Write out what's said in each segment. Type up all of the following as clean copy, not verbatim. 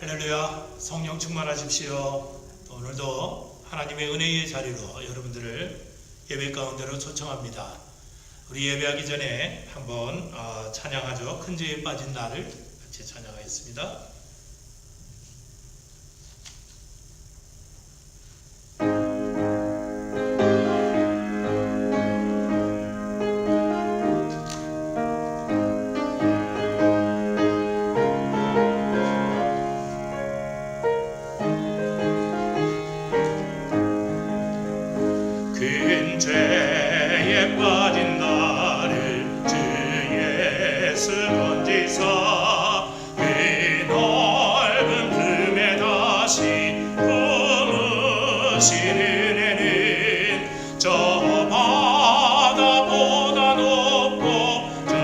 할렐루야, 성령 충만하십시오. 오늘도 하나님의 은혜의 자리로 여러분들을 예배 가운데로 초청합니다. 우리 예배하기 전에 한번 찬양하죠. 큰 죄에 빠진 나를 같이 찬양하겠습니다. 큰 죄에 빠진 나를 주 예수 건지사 그 넓은 품에 다시 품으신 은혜는 저 바다보다 높고 저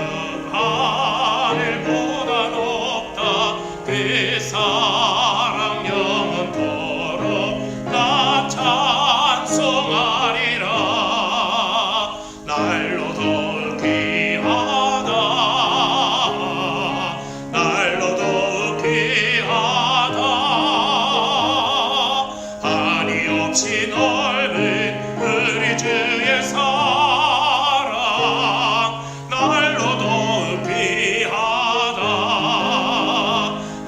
하늘보다 높다. 그 사랑 영원토록 나 찬송하리. 날로 더욱 귀하다. 날로 더욱 귀하다. 한이 없이 넓은 우리 주의 사랑 날로 더욱 귀하다.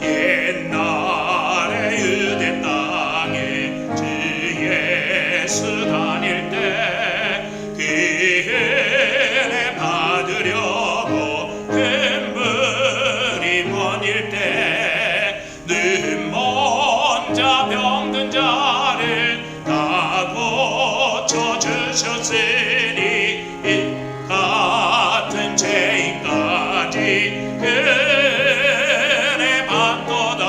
옛날에 유대 땅에 주 예수 다닐 때 은혜 받으려고 눈물이 번일 때 눈먼 자 병든 자를 다 고쳐주셨으니 이 같은 죄인까지 은혜 받도다.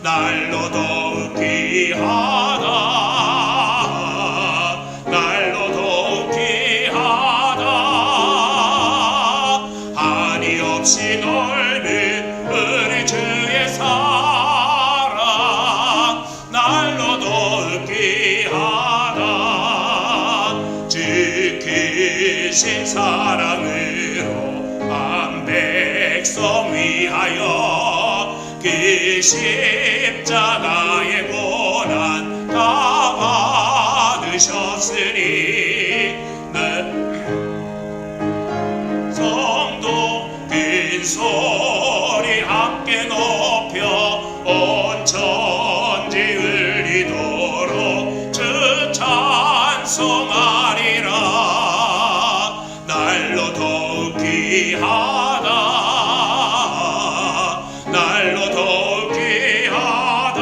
날로 더욱 귀하다. 없이 넓은 우리 주의 사랑 날로 더욱 귀하다. 주 크신 사랑으로 한 백성 위하여 그 십자가의 고난 다 받으셨으니 소리 함께 높여 온 천지 울리도록 주 찬송하리라. 날로 더욱 귀하다. 날로 더욱 귀하다.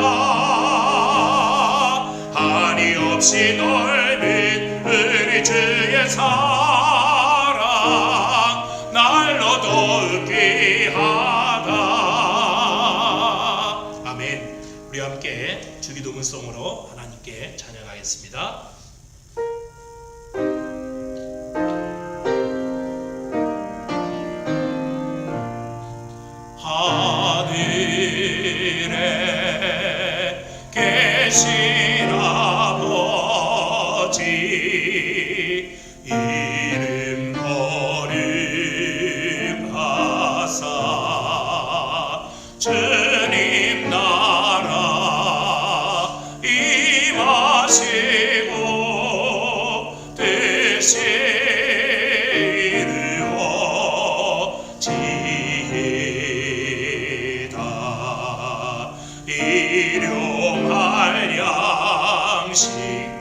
한이 없이 넓은 우리 주의 사랑 날로 더욱 귀하다. 아멘. 우리 함께 주기도문송으로 하나님께 찬양하겠습니다. 하늘에 계신 아버지 이름 거룩하사 주님 나라 임하시고 뜻이 이루어지이다. 일용할 양식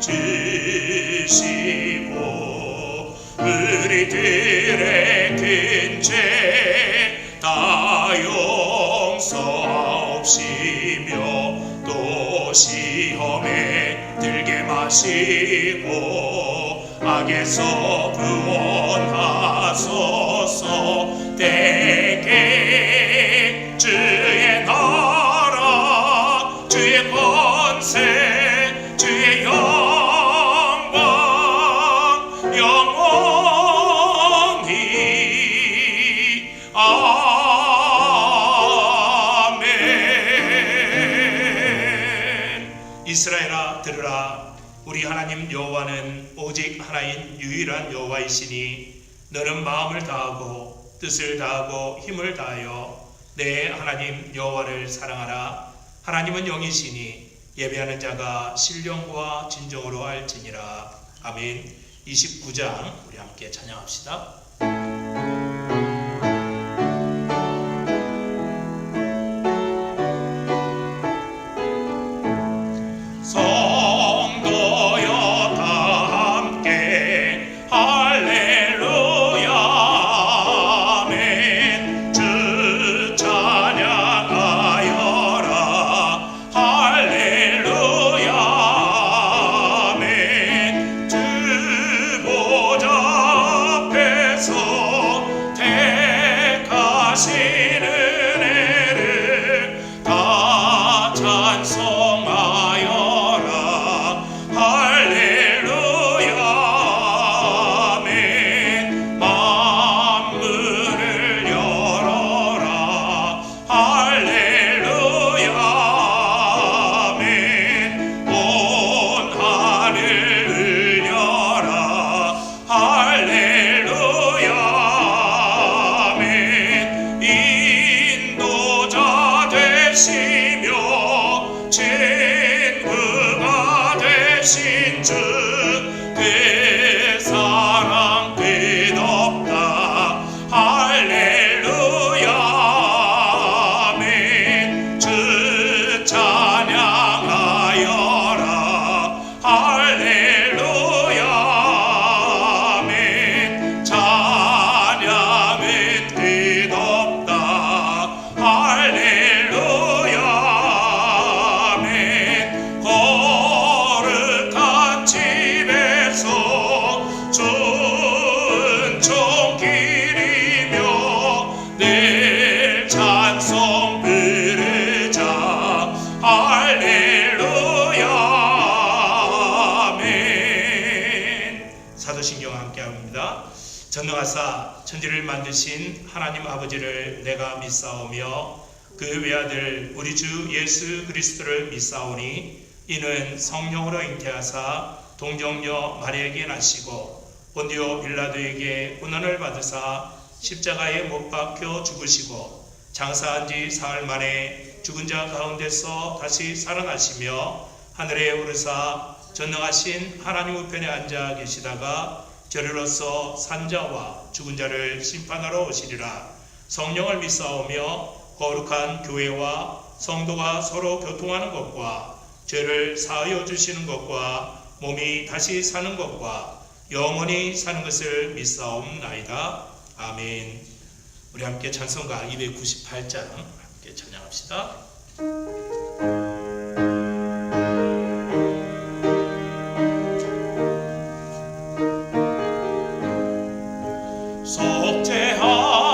주시고 우리들의 큰 죄 다 용서하옵시며 또 시험에 들게 마시고 악에서 구원하소서. 대개 주의 나라 주의 권세 주의 영광 영원히 아멘. 이스라엘아 들으라. 우리 하나님 여호와는 오직 하나인 유일한 여호와이시니 너는 마음을 다하고 뜻을 다하고 힘을 다하여 내 하나님 여호와를 사랑하라. 하나님은 영이시니 예배하는 자가 신령과 진정으로 할지니라. 아멘. 29장 우리 함께 찬양합시다. 성도여 다 함께 할렐루야 아멘. 주 찬양하여라 할렐루야 아멘. 주 보좌 앞에서 택하신 은혜를 다 찬송하여라 할렐루야 아멘. 만물을 열어라 할렐루야 아멘. 온 하늘 울려라 할렐루야 아멘. 인도자 되시며 친구가 되신 주 그 사랑 끝없다 할렐루야 아멘. 주 찬양하여라 할렐루야 아멘. 찬양은 끝없다 할렐루야 아멘. 거룩한 집에서 좋은 종길이며 늘 찬송 부르자 할렐루야 아멘. 사도신경 함께합니다. 전능하사 천지를 만드신 하나님 아버지를 내가 믿사오며 그 외아들 우리 주 예수 그리스도를 믿사오니 이는 성령으로 잉태하사 동정녀 마리아에게 나시고 본디오 빌라도에게 고난을 받으사 십자가에 못 박혀 죽으시고 장사한 지 사흘 만에 죽은 자 가운데서 다시 살아나시며 하늘에 오르사 전능하신 하나님 우편에 앉아 계시다가 저리로서 산자와 죽은 자를 심판하러 오시리라. 성령을 믿사오며 거룩한 교회와 성도가 서로 교통하는 것과 죄를 사하여 주시는 것과 몸이 다시 사는 것과 영원히 사는 것을 믿사옵나이다. 아멘. 우리 함께 찬송가 298장 함께 찬양합시다.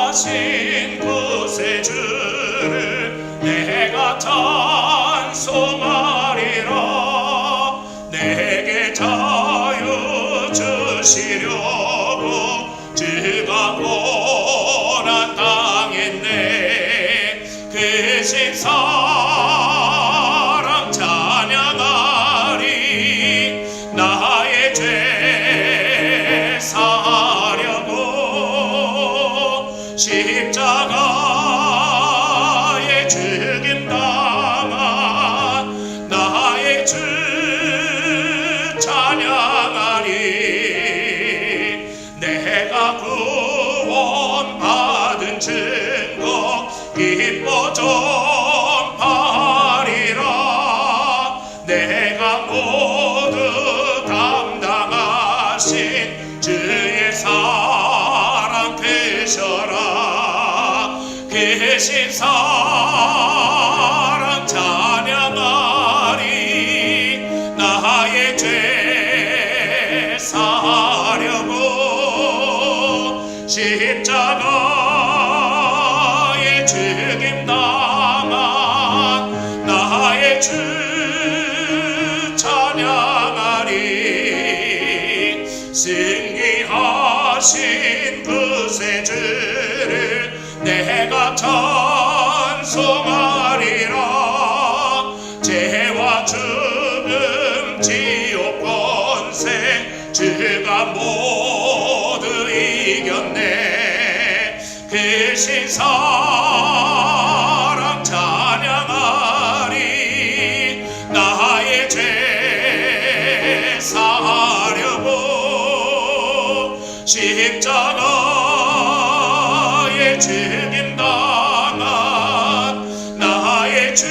속죄하신 구세주를 내가 찬송 자유 주시려고 주가 고난 당했네. 그 신 사랑 찬양하리. 나의 죄 사하려고 십자가에 죽임 당한 나의 주 찬양하리. 내가 구원받은 증거 기뻐 전파리라. 내가 모두 담당하신 주의 사랑 크셔라. 크신 사랑 찬양하리. 나의 죄 사하려고 십자가에 죽임 당한 나의 주 찬양하리. 승리하신 그 새 주를 내가 찬송하리라. 죄와 죽음 지옥 권세 주가 모두 이겼네. 크신 사랑 찬양하리. 나의 죄 사하려고 십자가에 죽임 당한 나의 주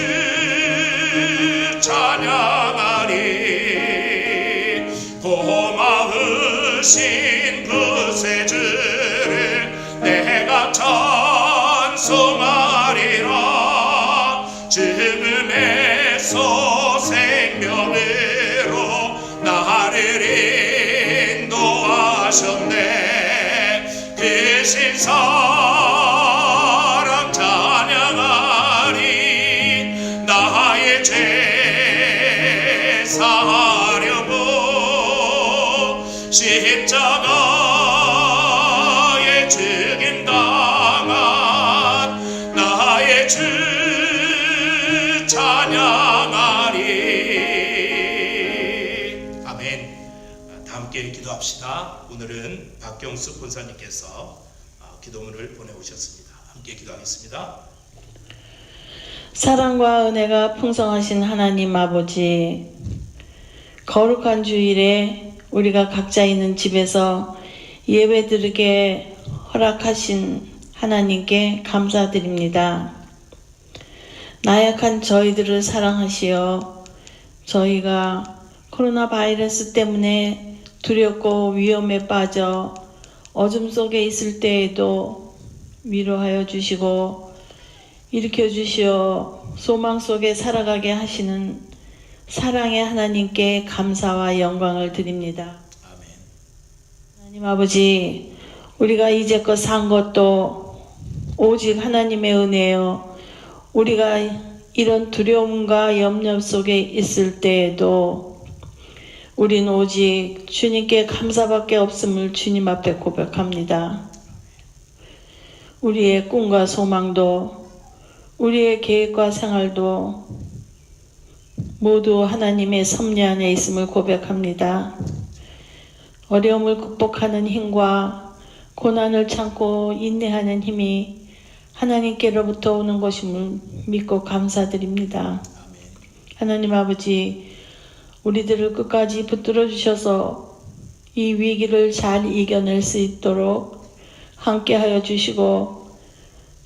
찬양하리. 고마우신 그 새 주를 내가 찬송하리라. 죽음에서 생명으로 나를 인도하셨네. 크신 사랑 찬양하리. 나의 죄 사하려고 십자가에 죽임 당한 나의 주 찬양하리. 아멘. 다 함께 기도합시다. 오늘은 박경수 권사님께서 기도문을 보내오셨습니다. 함께 기도하겠습니다. 사랑과 은혜가 풍성하신 하나님 아버지, 거룩한 주일에 우리가 각자 있는 집에서 예배드리게 허락하신 하나님께 감사드립니다. 나약한 저희들을 사랑하시어 저희가 코로나 바이러스 때문에 두렵고 위험에 빠져 어둠 속에 있을 때에도 위로하여 주시고 일으켜 주시어 소망 속에 살아가게 하시는 사랑의 하나님께 감사와 영광을 드립니다. 아멘. 하나님 아버지, 우리가 이제껏 산 것도 오직 하나님의 은혜요. 우리가 이런 두려움과 염려 속에 있을 때에도 우린 오직 주님께 감사밖에 없음을 주님 앞에 고백합니다. 우리의 꿈과 소망도 우리의 계획과 생활도 모두 하나님의 섭리 안에 있음을 고백합니다. 어려움을 극복하는 힘과 고난을 참고 인내하는 힘이 하나님께로부터 오는 것임을 믿고 감사드립니다. 하나님 아버지, 우리들을 끝까지 붙들어 주셔서 이 위기를 잘 이겨낼 수 있도록 함께하여 주시고,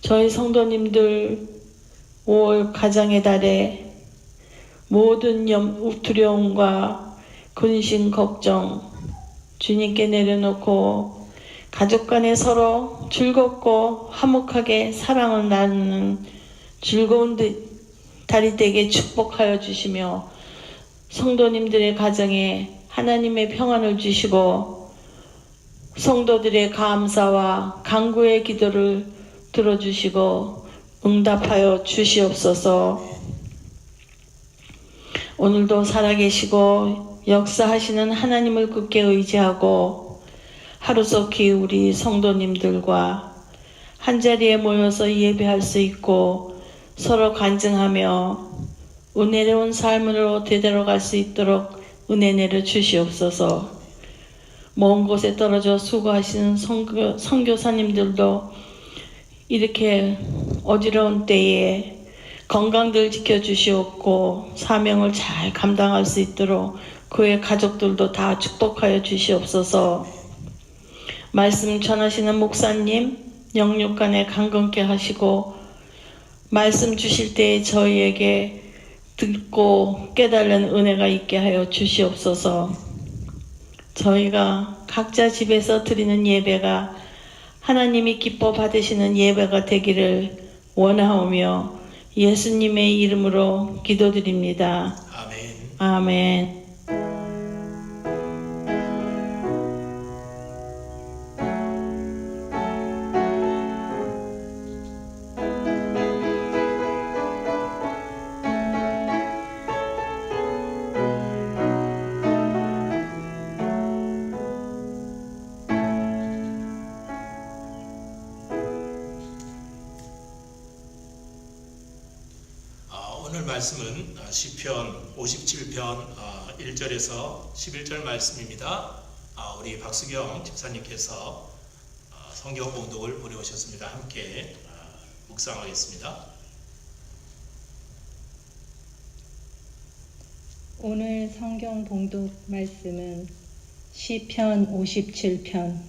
저희 성도님들 5월 가정의 달에 모든 두려움과 근심 걱정 주님께 내려놓고 가족 간에 서로 즐겁고 화목하게 사랑을 나누는 즐거운 달이 되게 축복하여 주시며, 성도님들의 가정에 하나님의 평안을 주시고 성도들의 감사와 간구의 기도를 들어주시고 응답하여 주시옵소서. 오늘도 살아계시고 역사하시는 하나님을 굳게 의지하고 하루속히 우리 성도님들과 한자리에 모여서 예배할 수 있고 서로 간증하며 은혜로운 삶으로 되돌아갈 수 있도록 은혜 내려 주시옵소서. 먼 곳에 떨어져 수고하시는 선교사님들도 이렇게 어지러운 때에 건강들 지켜주시옵고 사명을 잘 감당할 수 있도록 그의 가족들도 다 축복하여 주시옵소서. 말씀 전하시는 목사님 영육간에 강건케 하시고 말씀 주실 때에 저희에게 듣고 깨달은 은혜가 있게 하여 주시옵소서. 저희가 각자 집에서 드리는 예배가 하나님이 기뻐 받으시는 예배가 되기를 원하오며 예수님의 이름으로 기도드립니다. 아멘. 아멘. 오늘 말씀은 시편 57편 1절에서 11절 말씀입니다. 우리 박수경 집사님께서 성경 봉독을 보내오셨습니다. 함께 묵상하겠습니다. 오늘 성경 봉독 말씀은 시편 57편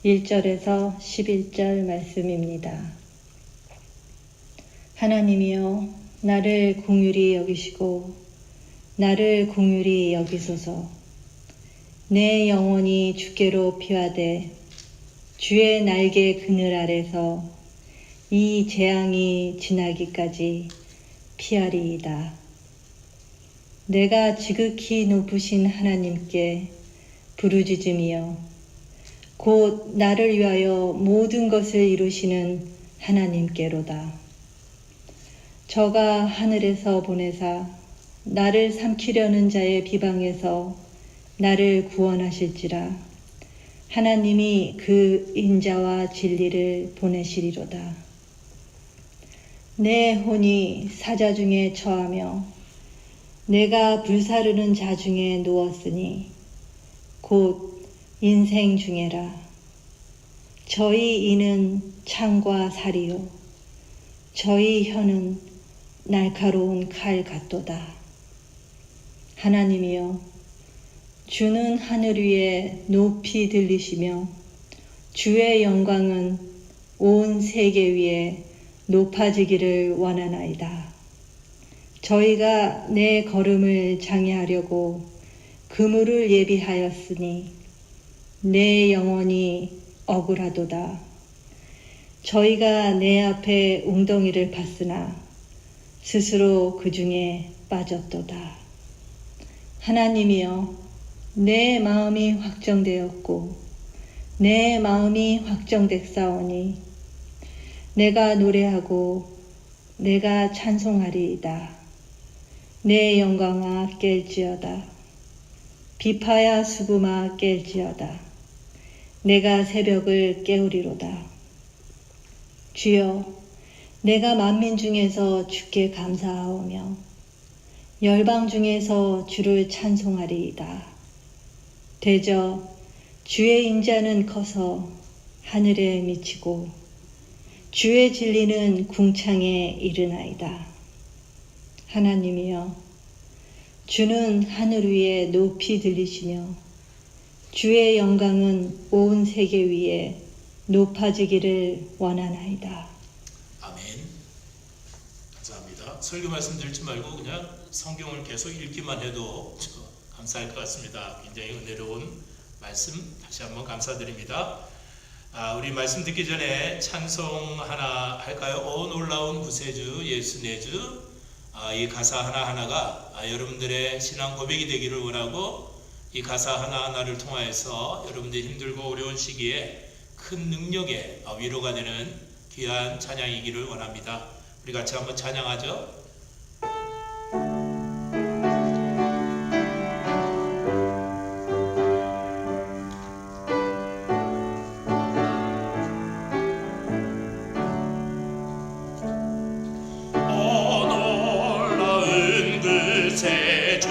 1절에서 11절 말씀입니다. 하나님이여 나를 긍휼히 여기시고 나를 긍휼히 여기소서. 내 영혼이 주께로 피하되 주의 날개 그늘 아래서 이 재앙이 지나기까지 피하리이다. 내가 지극히 높으신 하나님께 부르짖으며 곧 나를 위하여 모든 것을 이루시는 하나님께로다. 저가 하늘에서 보내사 나를 삼키려는 자의 비방에서 나를 구원하실지라. 하나님이 그 인자와 진리를 보내시리로다. 내 혼이 사자 중에 처하며 내가 불사르는 자 중에 누웠으니 곧 인생 중에라. 저희 이는 창과 살이요 저희 혀는 날카로운 칼 같도다. 하나님이여 주는 하늘 위에 높이 들리시며 주의 영광은 온 세계 위에 높아지기를 원하나이다. 저희가 내 걸음을 장애하려고 그물을 예비하였으니 내 영혼이 억울하도다. 저희가 내 앞에 웅덩이를 팠으나 스스로 그 중에 빠졌도다. 하나님이여 내 마음이 확정되었고 내 마음이 확정됐사오니 내가 노래하고 내가 찬송하리이다. 내 영광아 깰지어다. 비파야 수금아 깰지어다. 내가 새벽을 깨우리로다. 주여 내가 만민 중에서 주께 감사하오며 열방 중에서 주를 찬송하리이다. 대저 주의 인자는 커서 하늘에 미치고 주의 진리는 궁창에 이르나이다. 하나님이여 주는 하늘 위에 높이 들리시며 주의 영광은 온 세계 위에 높아지기를 원하나이다. 아멘. 감사합니다. 설교 말씀 드리지 말고 그냥 성경을 계속 읽기만 해도 감사할 것 같습니다. 굉장히 은혜로운 말씀 다시 한번 감사드립니다. 우리 말씀 듣기 전에 찬송 하나 할까요? 오 놀라운 구세주 예수 내주. 이 가사 하나하나가 여러분들의 신앙 고백이 되기를 원하고 이 가사 하나하나를 통하여서 여러분들이 힘들고 어려운 시기에 큰 능력의 위로가 되는 귀한 찬양이기를 원합니다. 우리 같이 한번 찬양하죠. 구세주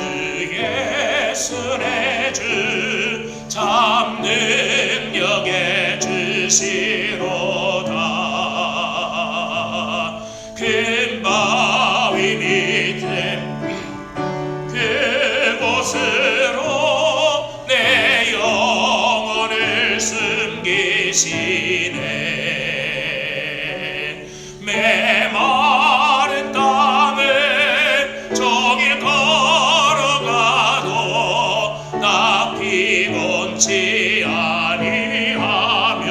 예수의 주 참 능력의 주시로다. 큰 바위 밑에 그곳으로 내 영혼을 숨기시네. 메마른 땅을 종일 걸어가도 나 피곤치 아니하며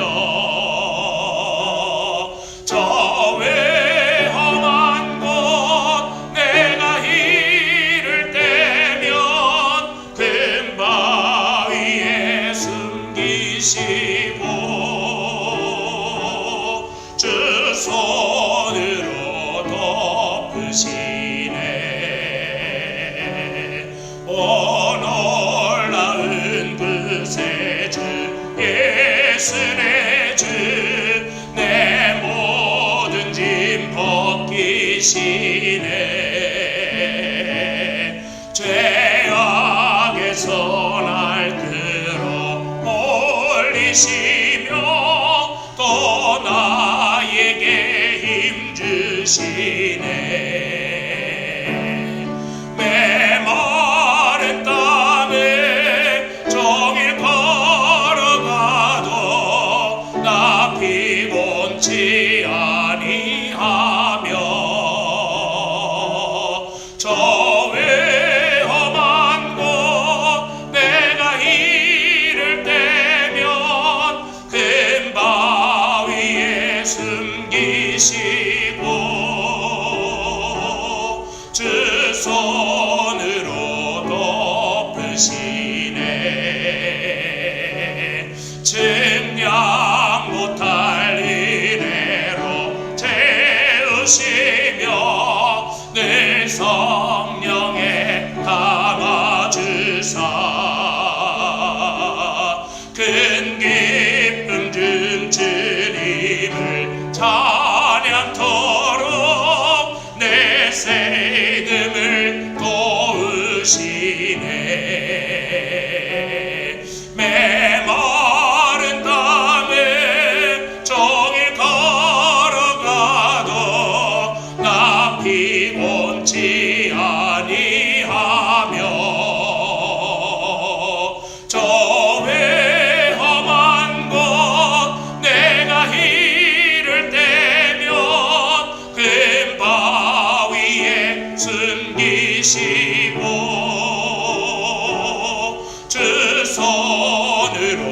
저 외험한 곳 내가 이를 때면 큰 바위에 숨기시고 주 손으로 덮으시네. 오 놀라운 구세주 예수의 주 내 모든 짐 벗기시네. 죄악에서 날 끌어 올리시며 또 나에게 힘 주시네. 메마른 땅을 종일 걸어가도 나 피곤치 아니하며 저 외험한 곳 내가 이를 때면 큰 바위에 숨기시고 주 손으로 덮으시네. 증량 못할 은혜로 채우시며 늘 성령에 담아주사 큰 기쁨 준 주님을 찬양토록 내 세듬을 도우시네. 메마른 땅을 종일 걸어가도 나 피곤치 아니하며 저 외험한 곳 내가 이를 때면 큰 바위에 숨기시고 주 손으로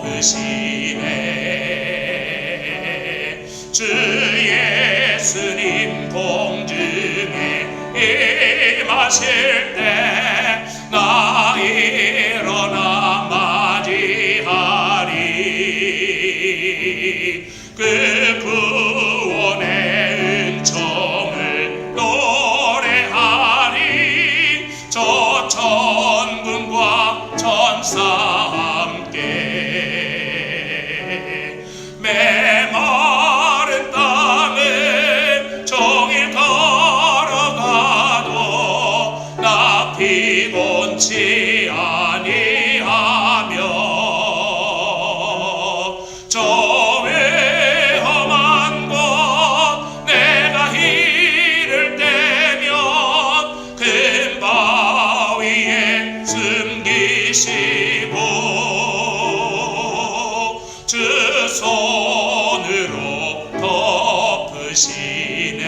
덮으시네. 주 예수님 공중에 임하실 때 나 일어나 맞이하리. 그 구원의 은총을 노래하리. 저 천군과 천사 함께 메마른 땅을 종일 걸어가도 나 피곤치 아니하며 저 외험한 곳 내가 이를 때면 큰 바위에 숨기시고 주 손으로 덮으시네.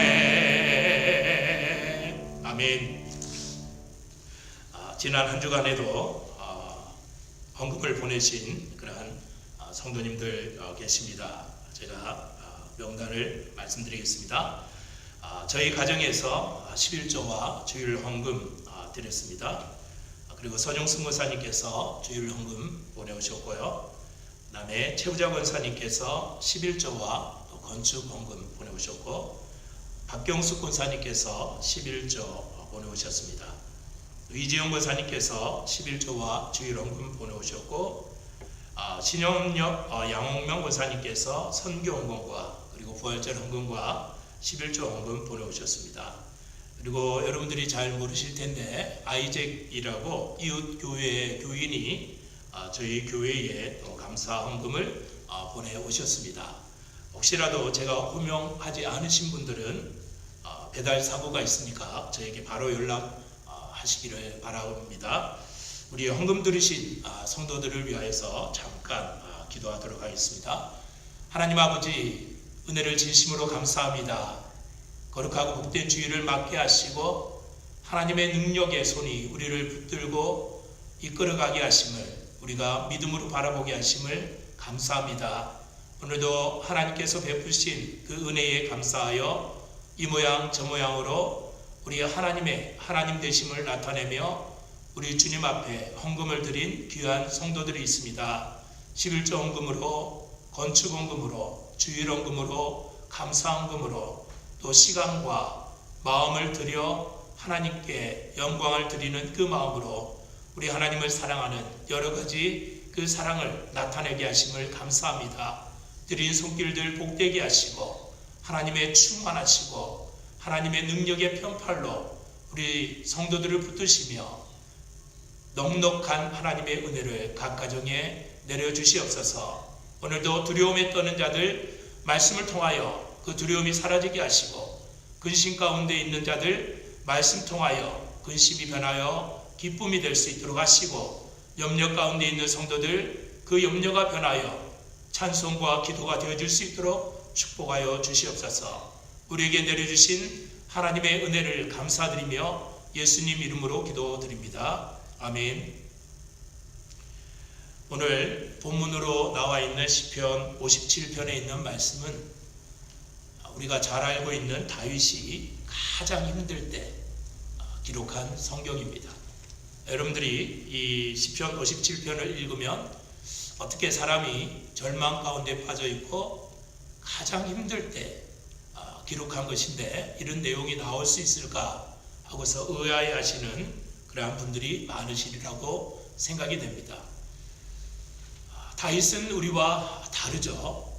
아멘. 지난 한 주간에도 헌금을 보내신 그러한 성도님들 계십니다. 제가 명단을 말씀드리겠습니다. 저희 가정에서 11조와 주일 헌금 드렸습니다. 그리고 서종승 권사님께서 주일 헌금 보내오셨고요. 그 다음에 최부자 권사님께서 11조와 또 건축 헌금 보내오셨고, 박경숙 권사님께서 11조 보내오셨습니다. 이지영 권사님께서 11조와 주일 헌금 보내오셨고, 신영역 양홍명 권사님께서 선교 헌금과 그리고 부활절 헌금과 11조 헌금 보내오셨습니다. 그리고 여러분들이 잘 모르실 텐데 아이잭이라고 이웃 교회 교인이 저희 교회에 또 감사 헌금을 보내오셨습니다. 혹시라도 제가 호명하지 않으신 분들은 배달 사고가 있으니까 저에게 바로 연락하시기를 바랍니다. 우리 헌금 들으신 성도들을 위하여서 잠깐 기도하도록 하겠습니다. 하나님 아버지, 은혜를 진심으로 감사합니다. 거룩하고 복된 주일을 맞게 하시고 하나님의 능력의 손이 우리를 붙들고 이끌어가게 하심을, 우리가 믿음으로 바라보게 하심을 감사합니다. 오늘도 하나님께서 베푸신 그 은혜에 감사하여 이 모양 저 모양으로 우리 하나님 되심을 나타내며 우리 주님 앞에 헌금을 드린 귀한 성도들이 있습니다. 11조 헌금으로, 건축 헌금으로, 주일 헌금으로, 감사 헌금으로, 또 시간과 마음을 들여 하나님께 영광을 드리는 그 마음으로 우리 하나님을 사랑하는 여러 가지 그 사랑을 나타내게 하심을 감사합니다. 드린 손길들 복되게 하시고 하나님의 충만하시고 하나님의 능력의 편팔로 우리 성도들을 붙드시며 넉넉한 하나님의 은혜를 각 가정에 내려주시옵소서. 오늘도 두려움에 떠는 자들 말씀을 통하여 그 두려움이 사라지게 하시고, 근심 가운데 있는 자들 말씀 통하여 근심이 변하여 기쁨이 될 수 있도록 하시고, 염려 가운데 있는 성도들 그 염려가 변하여 찬송과 기도가 되어질 수 있도록 축복하여 주시옵소서. 우리에게 내려주신 하나님의 은혜를 감사드리며 예수님 이름으로 기도드립니다. 아멘. 오늘 본문으로 나와 있는 시편 57편에 있는 말씀은 우리가 잘 알고 있는 다윗이 가장 힘들 때 기록한 성경입니다. 여러분들이 이 시편 57편을 읽으면 어떻게 사람이 절망 가운데 빠져 있고 가장 힘들 때 기록한 것인데 이런 내용이 나올 수 있을까 하고서 의아해하시는 그러한 분들이 많으시리라고 생각이 됩니다. 다윗은 우리와 다르죠.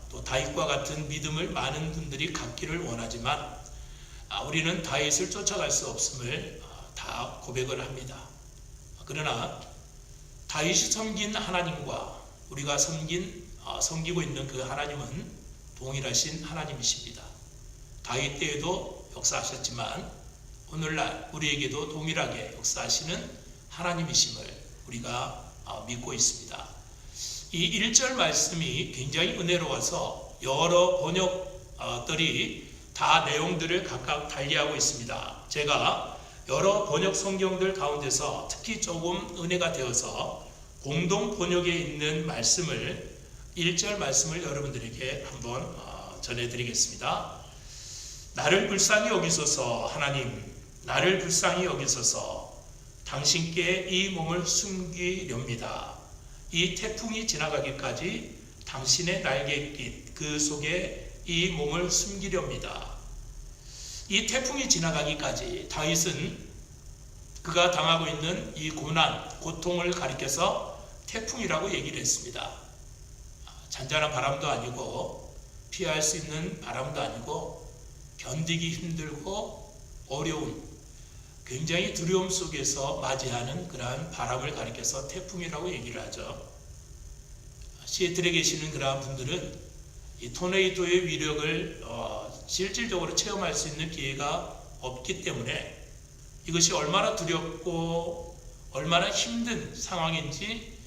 또 다윗과 같은 믿음을 많은 분들이 갖기를 원하지만 우리는 다윗을 쫓아갈 수 없음을 다 고백을 합니다. 그러나 다윗이 섬긴 하나님과 우리가 섬기고 있는 그 하나님은 동일하신 하나님이십니다. 다윗 때에도 역사하셨지만 오늘날 우리에게도 동일하게 역사하시는 하나님이심을 우리가 믿고 있습니다. 이 1절 말씀이 굉장히 은혜로워서 여러 번역들이 다 내용들을 각각 달리하고 있습니다. 제가 여러 번역 성경들 가운데서 특히 조금 은혜가 되어서 공동 번역에 있는 말씀을 1절 말씀을 여러분들에게 한번 전해드리겠습니다. 나를 불쌍히 여기소서. 하나님, 나를 불쌍히 여기소서. 당신께 이 몸을 숨기렵니다. 이 태풍이 지나가기까지 당신의 날갯깃 그 속에 이 몸을 숨기렵니다. 이 태풍이 지나가기까지 다윗은 그가 당하고 있는 이 고난, 고통을 가리켜서 태풍이라고 얘기를 했습니다. 잔잔한 바람도 아니고 피할 수 있는 바람도 아니고 견디기 힘들고 어려운 굉장히 두려움 속에서 맞이하는 그러한 바람을 가리켜서 태풍이라고 얘기를 하죠. 시애틀에 계시는 그러한 분들은 이 토네이도의 위력을 실질적으로 체험할 수 있는 기회가 없기 때문에 이것이 얼마나 두렵고 얼마나 힘든 상황인지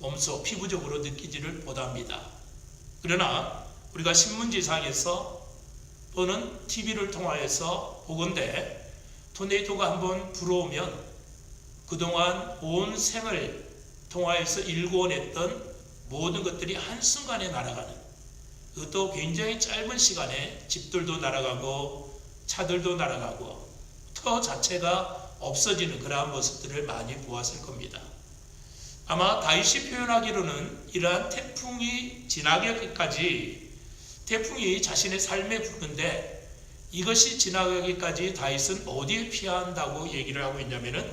몸소 피부적으로 느끼지를 못합니다. 그러나 우리가 신문지상에서 또는 TV를 통하여서 보건대 토네이도가 한번 불어오면 그동안 온 생을 통하여서 일궈냈던 모든 것들이 한순간에 날아가는, 그것도 굉장히 짧은 시간에 집들도 날아가고 차들도 날아가고 터 자체가 없어지는 그러한 모습들을 많이 보았을 겁니다. 아마 다윗이 표현하기로는 이러한 태풍이 지나기까지, 태풍이 자신의 삶에 부는데 이것이 지나가기까지 다윗은 어디에 피한다고 얘기를 하고 있냐면은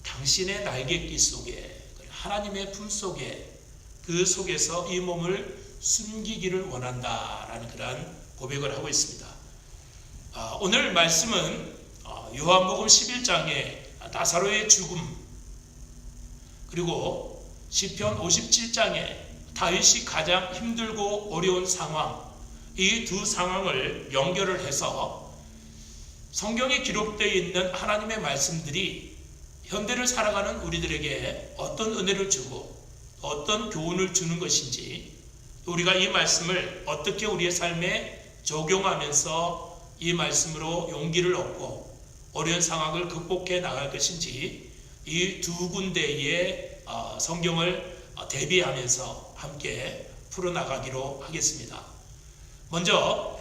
당신의 날갯깃 속에, 하나님의 품 속에, 그 속에서 이 몸을 숨기기를 원한다라는 그러한 고백을 하고 있습니다. 오늘 말씀은 요한복음 11장의 나사로의 죽음, 그리고 시편 57장에 다윗이 가장 힘들고 어려운 상황, 이 두 상황을 연결을 해서 성경에 기록되어 있는 하나님의 말씀들이 현대를 살아가는 우리들에게 어떤 은혜를 주고 어떤 교훈을 주는 것인지, 우리가 이 말씀을 어떻게 우리의 삶에 적용하면서 이 말씀으로 용기를 얻고 어려운 상황을 극복해 나갈 것인지, 이 두 군데의 성경을 대비하면서 함께 풀어나가기로 하겠습니다. 먼저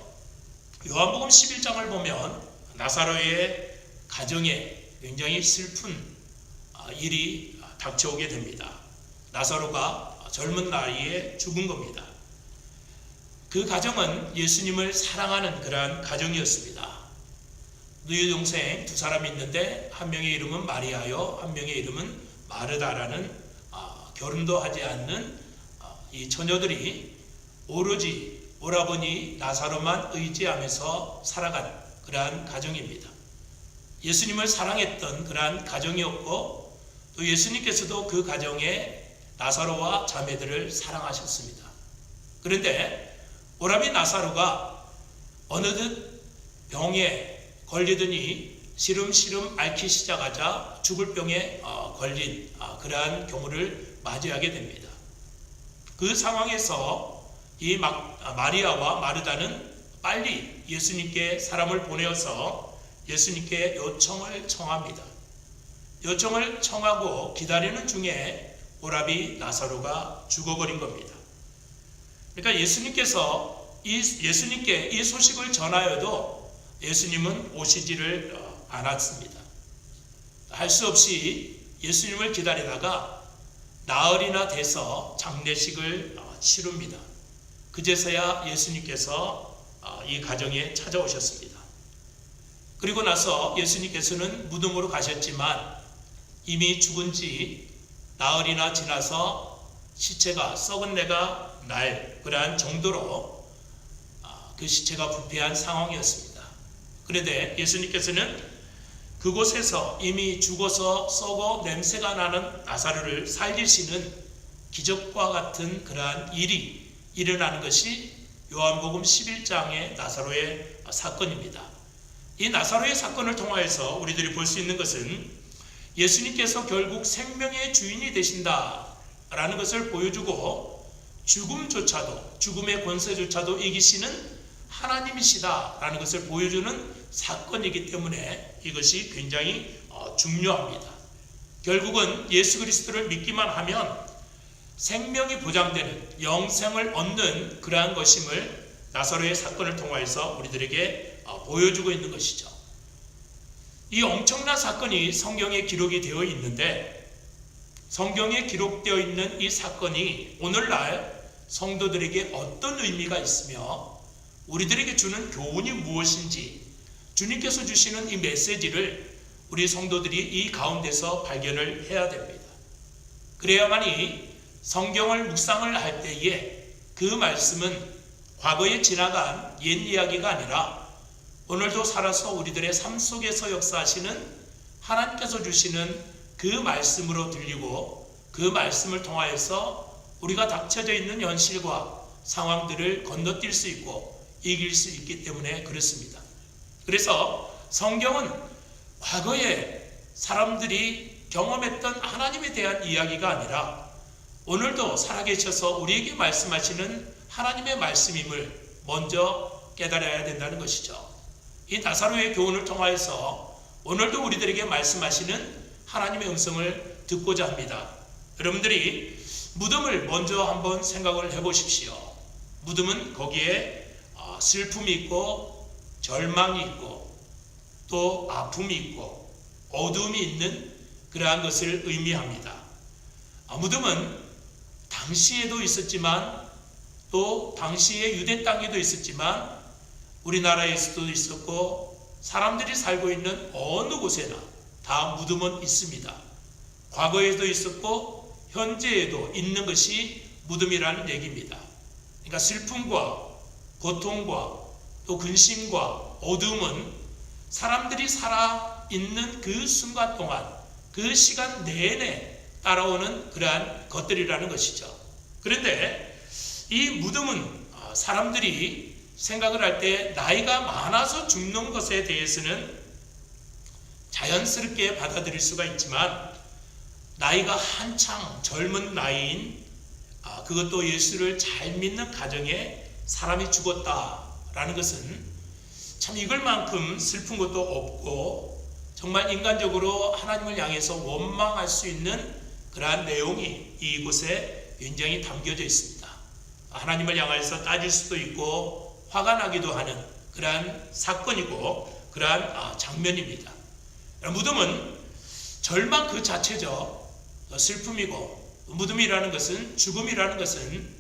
요한복음 11장을 보면 나사로의 가정에 굉장히 슬픈 일이 닥쳐오게 됩니다. 나사로가 젊은 나이에 죽은 겁니다. 그 가정은 예수님을 사랑하는 그러한 가정이었습니다. 누이 동생 두 사람이 있는데 한 명의 이름은 마리아요, 한 명의 이름은 마르다라는 결혼도 하지 않는 이 처녀들이 오로지 오라버니 나사로만 의지하면서 살아간 그러한 가정입니다. 예수님을 사랑했던 그러한 가정이었고, 또 예수님께서도 그 가정에 나사로와 자매들을 사랑하셨습니다. 그런데 오라비 나사로가 어느덧 병에 걸리더니 시름시름 앓기 시작하자 죽을 병에 걸린 그러한 경우를 맞이하게 됩니다. 그 상황에서 이 마리아와 마르다는 빨리 예수님께 사람을 보내어서 예수님께 요청을 청합니다. 요청을 청하고 기다리는 중에 오라비 나사로가 죽어버린 겁니다. 그러니까 예수님께 이 소식을 전하여도 예수님은 오시지를 않았습니다. 할 수 없이 예수님을 기다리다가 나흘이나 돼서 장례식을 치릅니다. 그제서야 예수님께서 이 가정에 찾아오셨습니다. 그리고 나서 예수님께서는 무덤으로 가셨지만 이미 죽은 지 나흘이나 지나서 시체가 썩은 내가 날 그러한 정도로 그 시체가 부패한 상황이었습니다. 그런데 예수님께서는 그곳에서 이미 죽어서 썩어 냄새가 나는 나사로를 살리시는 기적과 같은 그러한 일이 일어나는 것이 요한복음 11장의 나사로의 사건입니다. 이 나사로의 사건을 통하여서 우리들이 볼 수 있는 것은 예수님께서 결국 생명의 주인이 되신다라는 것을 보여주고, 죽음의 권세조차도 이기시는 하나님이시다라는 것을 보여주는 사건이기 때문에 이것이 굉장히 중요합니다. 결국은 예수 그리스도를 믿기만 하면 생명이 보장되는 영생을 얻는 그러한 것임을 나사로의 사건을 통하여서 우리들에게 보여주고 있는 것이죠. 이 엄청난 사건이 성경에 기록이 되어 있는데, 성경에 기록되어 있는 이 사건이 오늘날 성도들에게 어떤 의미가 있으며 우리들에게 주는 교훈이 무엇인지, 주님께서 주시는 이 메시지를 우리 성도들이 이 가운데서 발견을 해야 됩니다. 그래야만이 성경을 묵상을 할 때에 그 말씀은 과거에 지나간 옛 이야기가 아니라 오늘도 살아서 우리들의 삶 속에서 역사하시는 하나님께서 주시는 그 말씀으로 들리고, 그 말씀을 통하여서 우리가 닥쳐져 있는 현실과 상황들을 건너뛸 수 있고 이길 수 있기 때문에 그렇습니다. 그래서 성경은 과거에 사람들이 경험했던 하나님에 대한 이야기가 아니라 오늘도 살아계셔서 우리에게 말씀하시는 하나님의 말씀임을 먼저 깨달아야 된다는 것이죠. 이 나사로의 교훈을 통하여서 오늘도 우리들에게 말씀하시는 하나님의 음성을 듣고자 합니다. 여러분들이 무덤을 먼저 한번 생각을 해보십시오. 무덤은 거기에 슬픔이 있고 절망이 있고 또 아픔이 있고 어두움이 있는 그러한 것을 의미합니다. 무덤은 당시에도 있었지만 또 당시에 유대 땅에도 있었지만 우리나라에서도 있었고 사람들이 살고 있는 어느 곳에나 다 무덤은 있습니다. 과거에도 있었고 현재에도 있는 것이 무덤이라는 얘기입니다. 그러니까 슬픔과 고통과 또 근심과 어두움은 사람들이 살아있는 그 순간 동안, 그 시간 내내 따라오는 그러한 것들이라는 것이죠. 그런데 이 무덤은 사람들이 생각을 할 때 나이가 많아서 죽는 것에 대해서는 자연스럽게 받아들일 수가 있지만, 나이가 한창 젊은 나이인 그것도 예수를 잘 믿는 가정에 사람이 죽었다라는 것은 참 이걸만큼 슬픈 것도 없고, 정말 인간적으로 하나님을 향해서 원망할 수 있는 그러한 내용이 이곳에 굉장히 담겨져 있습니다. 하나님을 향해서 따질 수도 있고 화가 나기도 하는 그러한 사건이고 그러한 장면입니다. 무덤은 절망 그 자체죠. 슬픔이고, 무덤이라는 것은, 죽음이라는 것은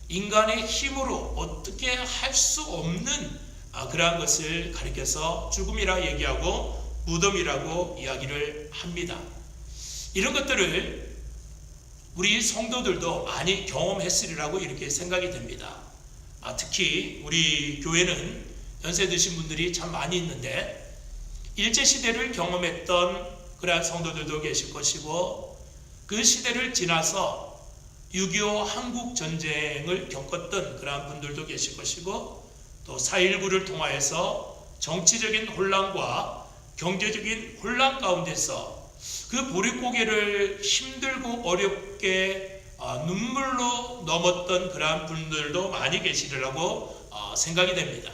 인간의 힘으로 어떻게 할 수 없는 그러한 것을 가리켜서 죽음이라 얘기하고 무덤이라고 이야기를 합니다. 이런 것들을 우리 성도들도 많이 경험했으리라고 이렇게 생각이 됩니다. 특히 우리 교회는 연세 드신 분들이 참 많이 있는데, 일제시대를 경험했던 그러한 성도들도 계실 것이고, 그 시대를 지나서 6.25 한국전쟁을 겪었던 그러한 분들도 계실 것이고, 또 4.19를 통하여서 정치적인 혼란과 경제적인 혼란 가운데서 그 보릿고개를 힘들고 어렵게 눈물로 넘었던 그러한 분들도 많이 계시리라고 생각이 됩니다.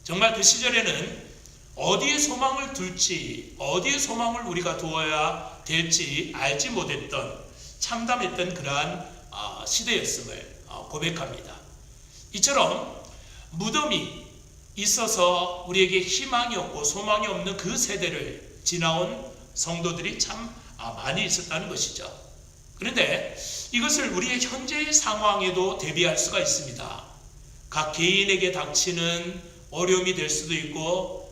정말 그 시절에는 어디에 소망을 둘지, 어디에 소망을 우리가 두어야 될지 알지 못했던, 참담했던 그러한 시대였음을 고백합니다. 이처럼 무덤이 있어서 우리에게 희망이 없고 소망이 없는 그 세대를 지나온 성도들이 참 많이 있었다는 것이죠. 그런데 이것을 우리의 현재의 상황에도 대비할 수가 있습니다. 각 개인에게 닥치는 어려움이 될 수도 있고,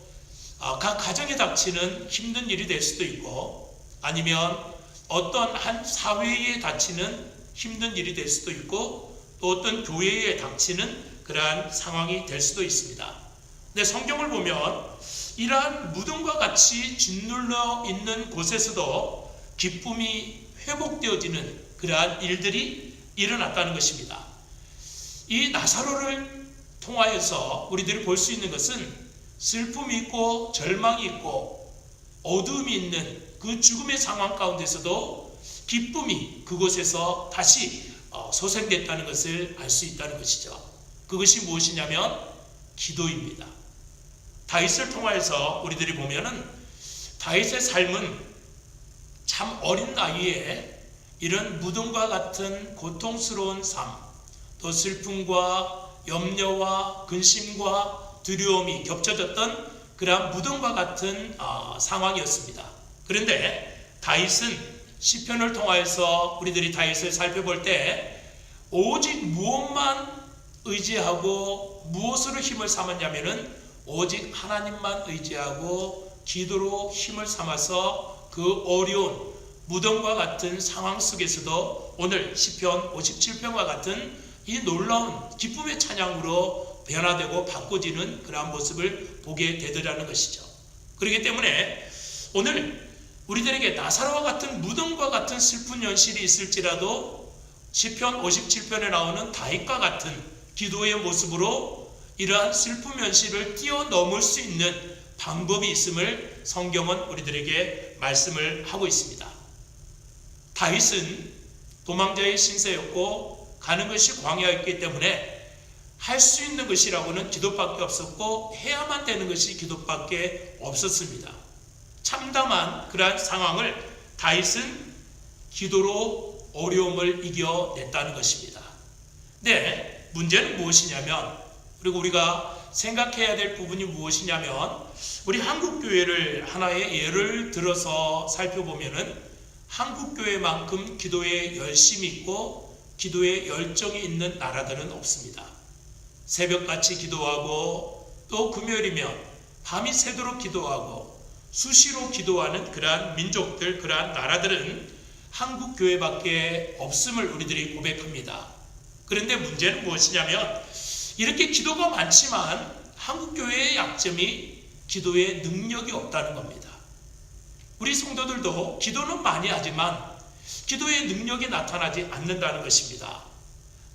각 가정에 닥치는 힘든 일이 될 수도 있고, 아니면 어떤 한 사회에 닥치는 힘든 일이 될 수도 있고, 또 어떤 교회에 닥치는 그러한 상황이 될 수도 있습니다. 근데 성경을 보면 이러한 무덤과 같이 짓눌러 있는 곳에서도 기쁨이 회복되어지는 그러한 일들이 일어났다는 것입니다. 이 나사로를 통하여서 우리들이 볼 수 있는 것은 슬픔이 있고 절망이 있고 어두움이 있는 그 죽음의 상황 가운데서도 기쁨이 그곳에서 다시 소생됐다는 것을 알 수 있다는 것이죠. 그것이 무엇이냐면 기도입니다. 다윗을 통하여서 우리들이 보면은 다윗의 삶은 참 어린 나이에 이런 무덤과 같은 고통스러운 삶, 또 슬픔과 염려와 근심과 두려움이 겹쳐졌던 그러한 무덤과 같은 상황이었습니다. 그런데 다윗은 시편을 통하여서 우리들이 다윗을 살펴볼 때 오직 무엇만 의지하고 무엇으로 힘을 삼았냐면은 오직 하나님만 의지하고 기도로 힘을 삼아서 그 어려운 무덤과 같은 상황 속에서도 오늘 시편 57편과 같은 이 놀라운 기쁨의 찬양으로 변화되고 바꿔지는 그러한 모습을 보게 되더라는 것이죠. 그렇기 때문에 오늘 우리들에게 나사로와 같은 무덤과 같은 슬픈 현실이 있을지라도 시편 57편에 나오는 다윗과 같은 기도의 모습으로 이러한 슬픔 현실을 뛰어넘을 수 있는 방법이 있음을 성경은 우리들에게 말씀을 하고 있습니다. 다윗은 도망자의 신세였고 가는 것이 광야였기 때문에 할 수 있는 것이라고는 기도밖에 없었고 해야만 되는 것이 기도밖에 없었습니다. 참담한 그러한 상황을 다윗은 기도로 어려움을 이겨냈다는 것입니다. 네, 문제는 무엇이냐면, 그리고 우리가 생각해야 될 부분이 무엇이냐면, 우리 한국교회를 하나의 예를 들어서 살펴보면은 한국교회만큼 기도에 열심이 있고 기도에 열정이 있는 나라들은 없습니다. 새벽같이 기도하고 또 금요일이면 밤이 새도록 기도하고 수시로 기도하는 그러한 민족들, 그러한 나라들은 한국교회밖에 없음을 우리들이 고백합니다. 그런데 문제는 무엇이냐면 이렇게 기도가 많지만 한국교회의 약점이 기도에 능력이 없다는 겁니다. 우리 성도들도 기도는 많이 하지만 기도의 능력이 나타나지 않는다는 것입니다.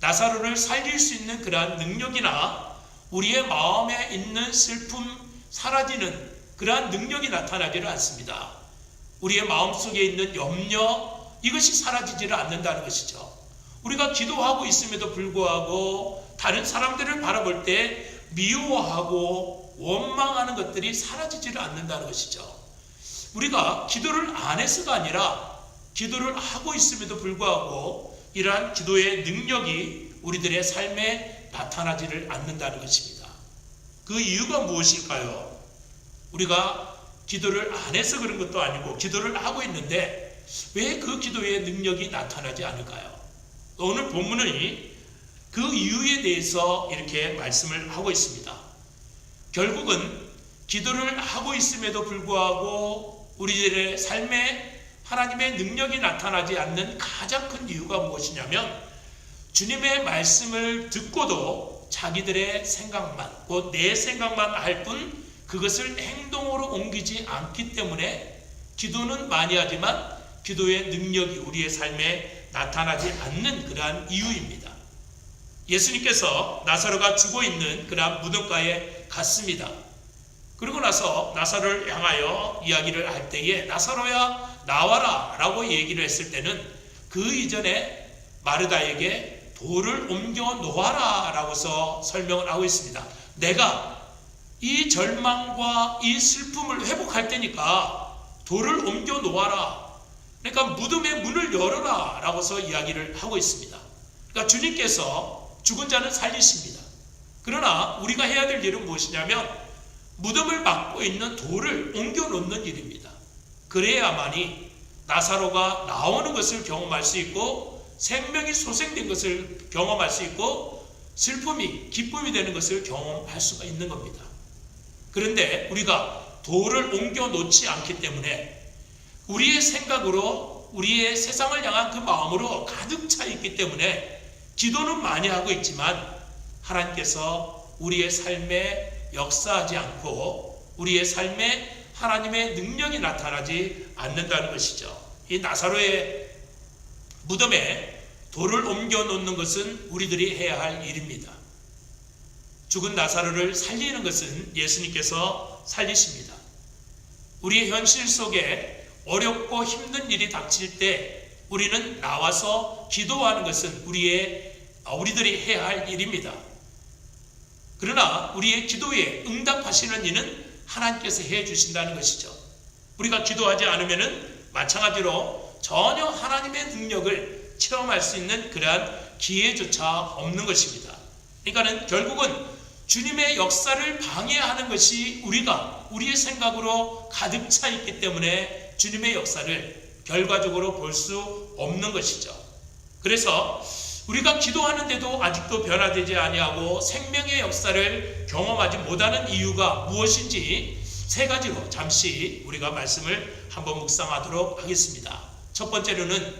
나사로를 살릴 수 있는 그러한 능력이나 우리의 마음에 있는 슬픔 사라지는 그러한 능력이 나타나지를 않습니다. 우리의 마음속에 있는 염려 이것이 사라지지를 않는다는 것이죠. 우리가 기도하고 있음에도 불구하고 다른 사람들을 바라볼 때 미워하고 원망하는 것들이 사라지지를 않는다는 것이죠. 우리가 기도를 안 해서가 아니라 기도를 하고 있음에도 불구하고 이러한 기도의 능력이 우리들의 삶에 나타나지를 않는다는 것입니다. 그 이유가 무엇일까요? 우리가 기도를 안 해서 그런 것도 아니고 기도를 하고 있는데 왜 그 기도의 능력이 나타나지 않을까요? 오늘 본문은 그 이유에 대해서 이렇게 말씀을 하고 있습니다. 결국은 기도를 하고 있음에도 불구하고 우리들의 삶에 하나님의 능력이 나타나지 않는 가장 큰 이유가 무엇이냐면 주님의 말씀을 듣고도 자기들의 생각만, 곧 내 생각만 할 뿐 그것을 행동으로 옮기지 않기 때문에 기도는 많이 하지만 기도의 능력이 우리의 삶에 나타나지 않는 그러한 이유입니다. 예수님께서 나사로가 죽어 있는 그러한 무덤가에 갔습니다. 그러고 나서 나사로를 향하여 이야기를 할 때에 나사로야 나와라 라고 얘기를 했을 때는 그 이전에 마르다에게 돌을 옮겨 놓아라 라고서 설명을 하고 있습니다. 내가 이 절망과 이 슬픔을 회복할 테니까 돌을 옮겨 놓아라. 그러니까 무덤의 문을 열어라 라고서 이야기를 하고 있습니다. 그러니까 주님께서 죽은 자는 살리십니다. 그러나 우리가 해야 될 일은 무엇이냐면 무덤을 막고 있는 돌을 옮겨 놓는 일입니다. 그래야만이 나사로가 나오는 것을 경험할 수 있고 생명이 소생된 것을 경험할 수 있고 슬픔이 기쁨이 되는 것을 경험할 수가 있는 겁니다. 그런데 우리가 돌을 옮겨 놓지 않기 때문에 우리의 생각으로 우리의 세상을 향한 그 마음으로 가득 차 있기 때문에 기도는 많이 하고 있지만 하나님께서 우리의 삶에 역사하지 않고 우리의 삶에 하나님의 능력이 나타나지 않는다는 것이죠. 이 나사로의 무덤에 돌을 옮겨 놓는 것은 우리들이 해야 할 일입니다. 죽은 나사로를 살리는 것은 예수님께서 살리십니다. 우리의 현실 속에 어렵고 힘든 일이 닥칠 때 우리는 나와서 기도하는 것은 우리들이 해야 할 일입니다. 그러나 우리의 기도에 응답하시는 이는 하나님께서 해 주신다는 것이죠. 우리가 기도하지 않으면 마찬가지로 전혀 하나님의 능력을 체험할 수 있는 그러한 기회조차 없는 것입니다. 그러니까 결국은 주님의 역사를 방해하는 것이 우리의 생각으로 가득 차 있기 때문에 주님의 역사를 결과적으로 볼 수 없는 것이죠. 그래서 우리가 기도하는데도 아직도 변화되지 아니하고 생명의 역사를 경험하지 못하는 이유가 무엇인지 세 가지로 잠시 우리가 말씀을 한번 묵상하도록 하겠습니다. 첫 번째로는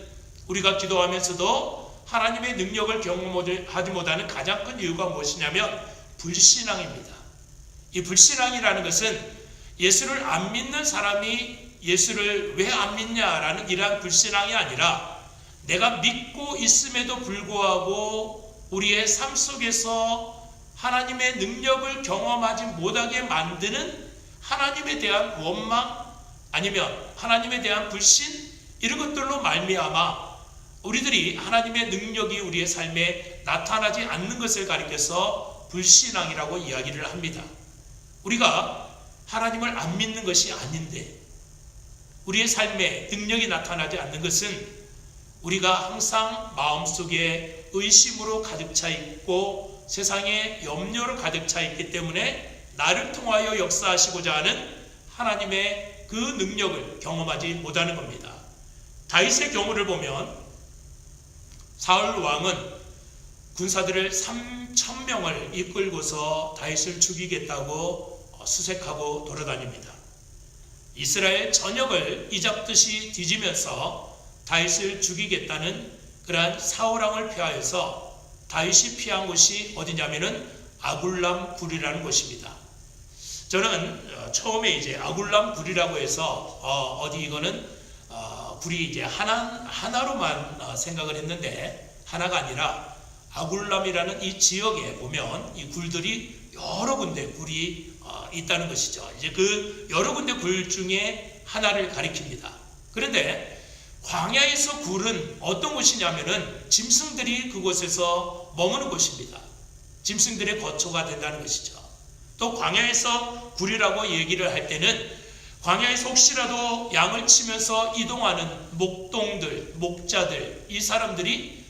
우리가 기도하면서도 하나님의 능력을 경험하지 못하는 가장 큰 이유가 무엇이냐면 불신앙입니다. 이 불신앙이라는 것은 예수를 안 믿는 사람이 예수를 왜 안 믿냐라는 이러한 불신앙이 아니라 내가 믿고 있음에도 불구하고 우리의 삶 속에서 하나님의 능력을 경험하지 못하게 만드는 하나님에 대한 원망 아니면 하나님에 대한 불신 이런 것들로 말미암아 우리들이 하나님의 능력이 우리의 삶에 나타나지 않는 것을 가리켜서 불신앙이라고 이야기를 합니다. 우리가 하나님을 안 믿는 것이 아닌데 우리의 삶에 능력이 나타나지 않는 것은 우리가 항상 마음속에 의심으로 가득 차 있고 세상에 염려로 가득 차 있기 때문에 나를 통하여 역사하시고자 하는 하나님의 그 능력을 경험하지 못하는 겁니다. 다윗의 경우를 보면 사울 왕은 군사들을 3,000명을 이끌고서 다윗을 죽이겠다고 수색하고 돌아다닙니다. 이스라엘 전역을 이잡듯이 뒤지면서 다윗을 죽이겠다는 그러한 사울 왕을 피하여서 다윗이 피한 곳이 어디냐면은 아굴람 굴이라는 곳입니다. 저는 처음에 이제 아굴람 굴이라고 해서 어디 이거는 굴이 이제 하나로만 생각을 했는데 하나가 아니라 아굴람이라는 이 지역에 보면 이 굴들이 여러 군데 굴이 있다는 것이죠. 이제 그 여러 군데 굴 중에 하나를 가리킵니다. 그런데 광야에서 굴은 어떤 곳이냐면은 짐승들이 그곳에서 머무는 곳입니다. 짐승들의 거처가 된다는 것이죠. 또 광야에서 굴이라고 얘기를 할 때는 광야에서 혹시라도 양을 치면서 이동하는 목동들, 목자들, 이 사람들이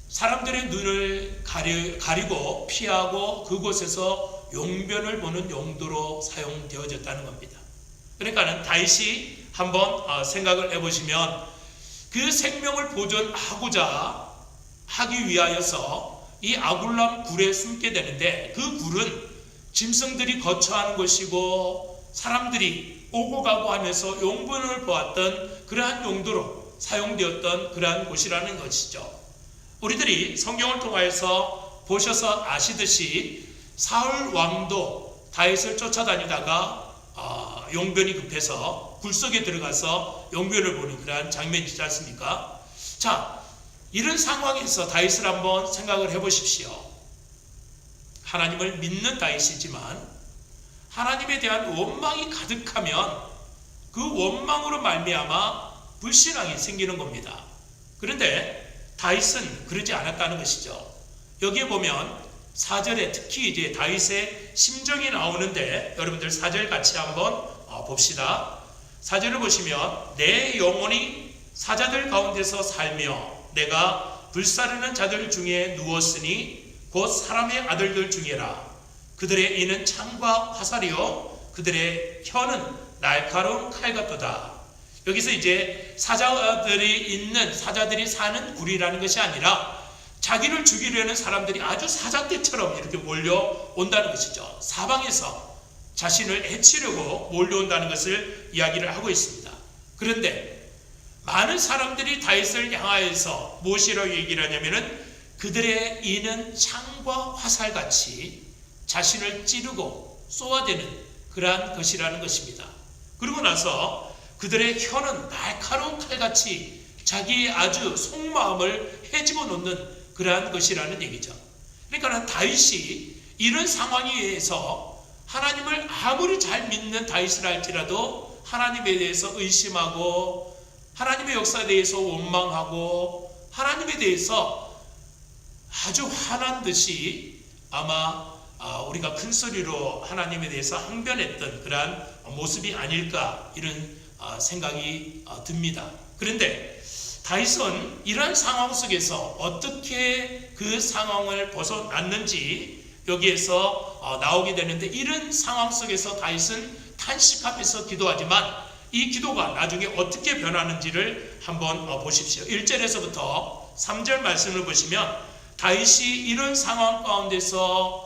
사람들의 눈을 가리고 피하고 그곳에서 용변을 보는 용도로 사용되어졌다는 겁니다. 그러니까는 다윗이 한번 생각을 해보시면 그 생명을 보존하고자 하기 위하여서 이 아굴람 굴에 숨게 되는데 그 굴은 짐승들이 거처하는 곳이고 사람들이 오고 가고 하면서 용변을 보았던 그러한 용도로 사용되었던 그러한 곳이라는 것이죠. 우리들이 성경을 통하여서 보셔서 아시듯이 사울 왕도 다윗을 쫓아다니다가 용변이 급해서 굴속에 들어가서 용변을 보는 그러한 장면이지 않습니까? 자, 이런 상황에서 다윗을 한번 생각을 해보십시오. 하나님을 믿는 다윗이지만 하나님에 대한 원망이 가득하면 그 원망으로 말미암아 불신앙이 생기는 겁니다. 그런데 다윗은 그러지 않았다는 것이죠. 여기에 보면 4절에 특히 이제 다윗의 심정이 나오는데 여러분들 4절 같이 한번 봅시다. 4절을 보시면 내 영혼이 사자들 가운데서 살며 내가 불사르는 자들 중에 누웠으니 곧 사람의 아들들 중에라. 그들의 이는 창과 화살이요 그들의 혀는 날카로운 칼 같도다. 여기서 이제 사자들이 사는 굴이라는 것이 아니라 자기를 죽이려는 사람들이 아주 사자떼처럼 이렇게 몰려온다는 것이죠. 사방에서 자신을 해치려고 몰려온다는 것을 이야기를 하고 있습니다. 그런데 많은 사람들이 다윗을 향하여서 무엇이라고 얘기를 하냐면은 그들의 이는 창과 화살같이 자신을 찌르고 쏘아대는 그러한 것이라는 것입니다. 그러고 나서 그들의 혀는 날카로운 칼같이 자기의 아주 속마음을 헤집어 놓는 그러한 것이라는 얘기죠. 그러니까 다윗이 이런 상황에 의해서 하나님을 아무리 잘 믿는 다윗을 할지라도 하나님에 대해서 의심하고 하나님의 역사에 대해서 원망하고 하나님에 대해서 아주 화난 듯이 아마 우리가 큰 소리로 하나님에 대해서 항변했던 그러한 모습이 아닐까 이런 생각이 듭니다. 그런데 다윗은 이러한 상황 속에서 어떻게 그 상황을 벗어났는지 여기에서 나오게 되는데 이런 상황 속에서 다윗은 탄식하면서 기도하지만 이 기도가 나중에 어떻게 변하는지를 한번 보십시오. 1절에서부터 3절 말씀을 보시면 다윗이 이런 상황 가운데서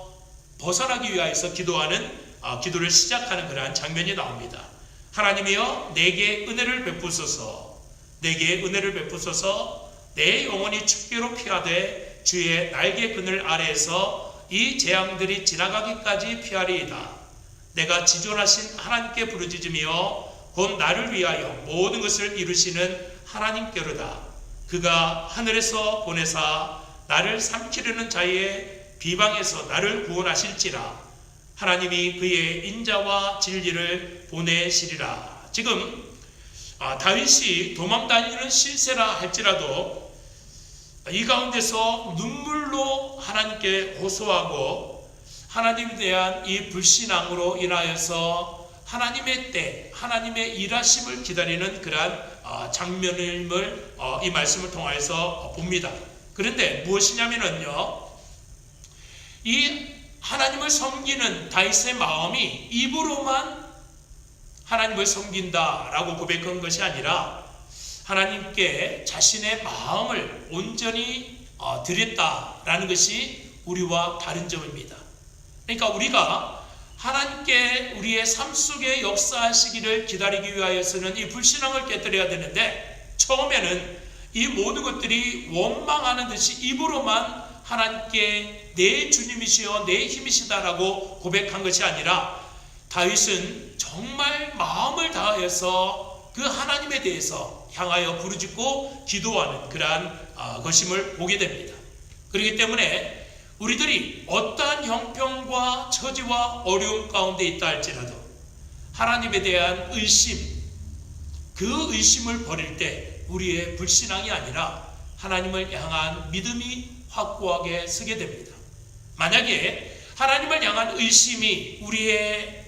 벗어나기 위하여서 기도를 시작하는 그러한 장면이 나옵니다. 하나님이여 내게 은혜를 베푸소서 내게 은혜를 베푸소서 내 영혼이 춥게로 피하되 주의 날개 그늘 아래에서 이 재앙들이 지나가기까지 피하리이다. 내가 지존하신 하나님께 부르짖으며 곧 나를 위하여 모든 것을 이루시는 하나님께로다. 그가 하늘에서 보내사 나를 삼키려는 자의 비방에서 나를 구원하실지라. 하나님이 그의 인자와 진리를 보내시리라. 지금 다윗이 도망다니는 실세라 할지라도 이 가운데서 눈물로 하나님께 호소하고 하나님에 대한 이 불신앙으로 인하여서 하나님의 때, 하나님의 일하심을 기다리는 그러한 장면을 이 말씀을 통해서 봅니다. 그런데 무엇이냐면요, 이 하나님을 섬기는 다윗의 마음이 입으로만 하나님을 섬긴다라고 고백한 것이 아니라 하나님께 자신의 마음을 온전히 드렸다라는 것이 우리와 다른 점입니다. 그러니까 우리가 하나님께 우리의 삶 속에 역사하시기를 기다리기 위하여서는 이 불신앙을 깨뜨려야 되는데 처음에는 이 모든 것들이 원망하는 듯이 입으로만 하나님께 내 주님이시여 내 힘이시다라고 고백한 것이 아니라 다윗은 정말 마음을 다해서 그 하나님에 대해서 향하여 부르짖고 기도하는 그러한 것임을 보게 됩니다. 그렇기 때문에 우리들이 어떠한 형편과 처지와 어려움 가운데 있다 할지라도 하나님에 대한 의심, 그 의심을 버릴 때 우리의 불신앙이 아니라 하나님을 향한 믿음이 확고하게 서게 됩니다. 만약에 하나님을 향한 의심이 우리의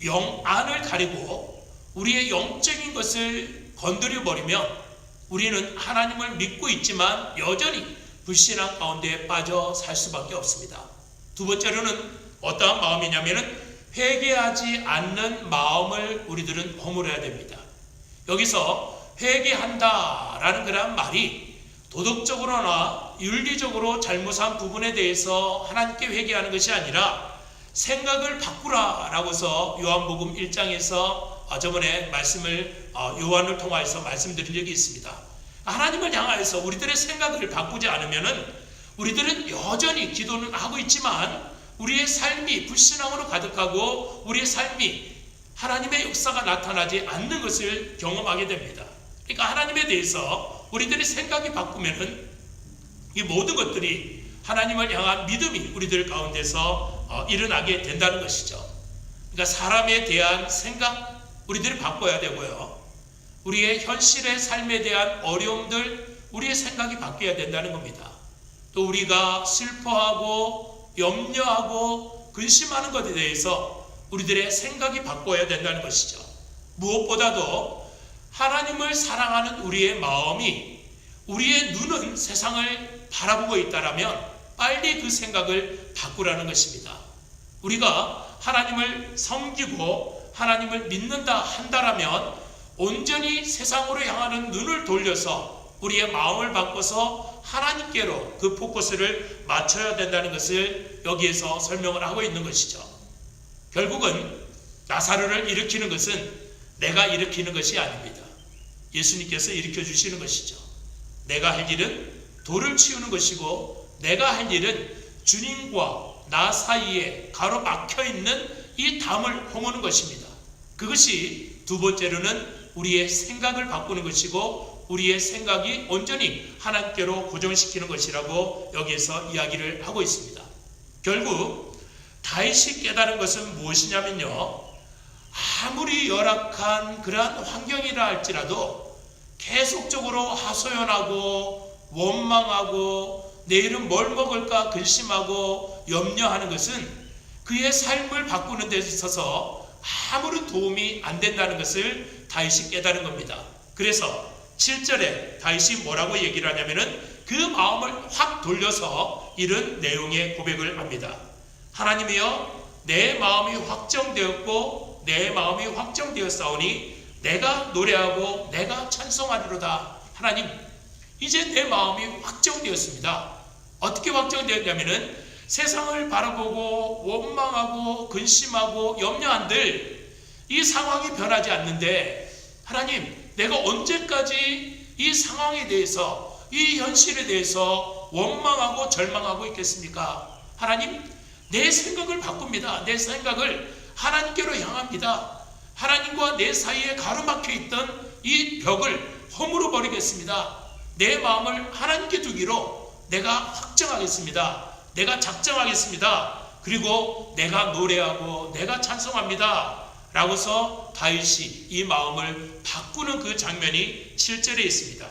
영 안을 가리고 우리의 영적인 것을 건드려 버리면 우리는 하나님을 믿고 있지만 여전히 불신앙 가운데 빠져 살 수밖에 없습니다. 두 번째로는 어떠한 마음이냐면은 회개하지 않는 마음을 우리들은 허물어야 됩니다. 여기서 회개한다라는 그런 말이 도덕적으로나 윤리적으로 잘못한 부분에 대해서 하나님께 회개하는 것이 아니라 생각을 바꾸라라고서 요한복음 1장에서 저번에 말씀을 요한을 통하여서 말씀드린 적이 있습니다. 하나님을 향하여서 우리들의 생각을 바꾸지 않으면은 우리들은 여전히 기도는 하고 있지만 우리의 삶이 불신앙으로 가득하고 우리의 삶이 하나님의 역사가 나타나지 않는 것을 경험하게 됩니다. 그러니까 하나님에 대해서 우리들의 생각이 바꾸면은 이 모든 것들이 하나님을 향한 믿음이 우리들 가운데서 일어나게 된다는 것이죠. 그러니까 사람에 대한 생각 우리들이 바꿔야 되고요. 우리의 현실의 삶에 대한 어려움들 우리의 생각이 바뀌어야 된다는 겁니다. 또 우리가 슬퍼하고 염려하고 근심하는 것에 대해서 우리들의 생각이 바꿔야 된다는 것이죠. 무엇보다도 하나님을 사랑하는 우리의 마음이 우리의 눈은 세상을 바라보고 있다라면 빨리 그 생각을 바꾸라는 것입니다. 우리가 하나님을 섬기고 하나님을 믿는다 한다라면 온전히 세상으로 향하는 눈을 돌려서 우리의 마음을 바꿔서 하나님께로 그 포커스를 맞춰야 된다는 것을 여기에서 설명을 하고 있는 것이죠. 결국은 나사로를 일으키는 것은 내가 일으키는 것이 아닙니다. 예수님께서 일으켜 주시는 것이죠. 내가 할 일은 돌을 치우는 것이고 내가 할 일은 주님과 나 사이에 가로막혀 있는 이 담을 허무는 것입니다. 그것이 두 번째로는 우리의 생각을 바꾸는 것이고 우리의 생각이 온전히 하나님께로 고정시키는 것이라고 여기에서 이야기를 하고 있습니다. 결국 다윗이 깨달은 것은 무엇이냐면요, 아무리 열악한 그러한 환경이라 할지라도 계속적으로 하소연하고 원망하고 내일은 뭘 먹을까 근심하고 염려하는 것은 그의 삶을 바꾸는 데 있어서 아무런 도움이 안 된다는 것을 다윗이 깨달은 겁니다. 그래서 7절에 다윗이 뭐라고 얘기를 하냐면은 그 마음을 확 돌려서 이런 내용의 고백을 합니다. 하나님이여, 내 마음이 확정되었고 내 마음이 확정되었사오니 내가 노래하고 내가 찬송하리로다. 하나님, 이제 내 마음이 확정되었습니다. 어떻게 확정되었냐면은 세상을 바라보고 원망하고 근심하고 염려한들 이 상황이 변하지 않는데 하나님, 내가 언제까지 이 상황에 대해서 이 현실에 대해서 원망하고 절망하고 있겠습니까? 하나님, 내 생각을 바꿉니다. 내 생각을 하나님께로 향합니다. 하나님과 내 사이에 가로막혀 있던 이 벽을 허물어 버리겠습니다. 내 마음을 하나님께 두기로 내가 확정하겠습니다. 내가 작정하겠습니다. 그리고 내가 노래하고 내가 찬송합니다. 라고서 다윗이 이 마음을 바꾸는 그 장면이 7절에 있습니다.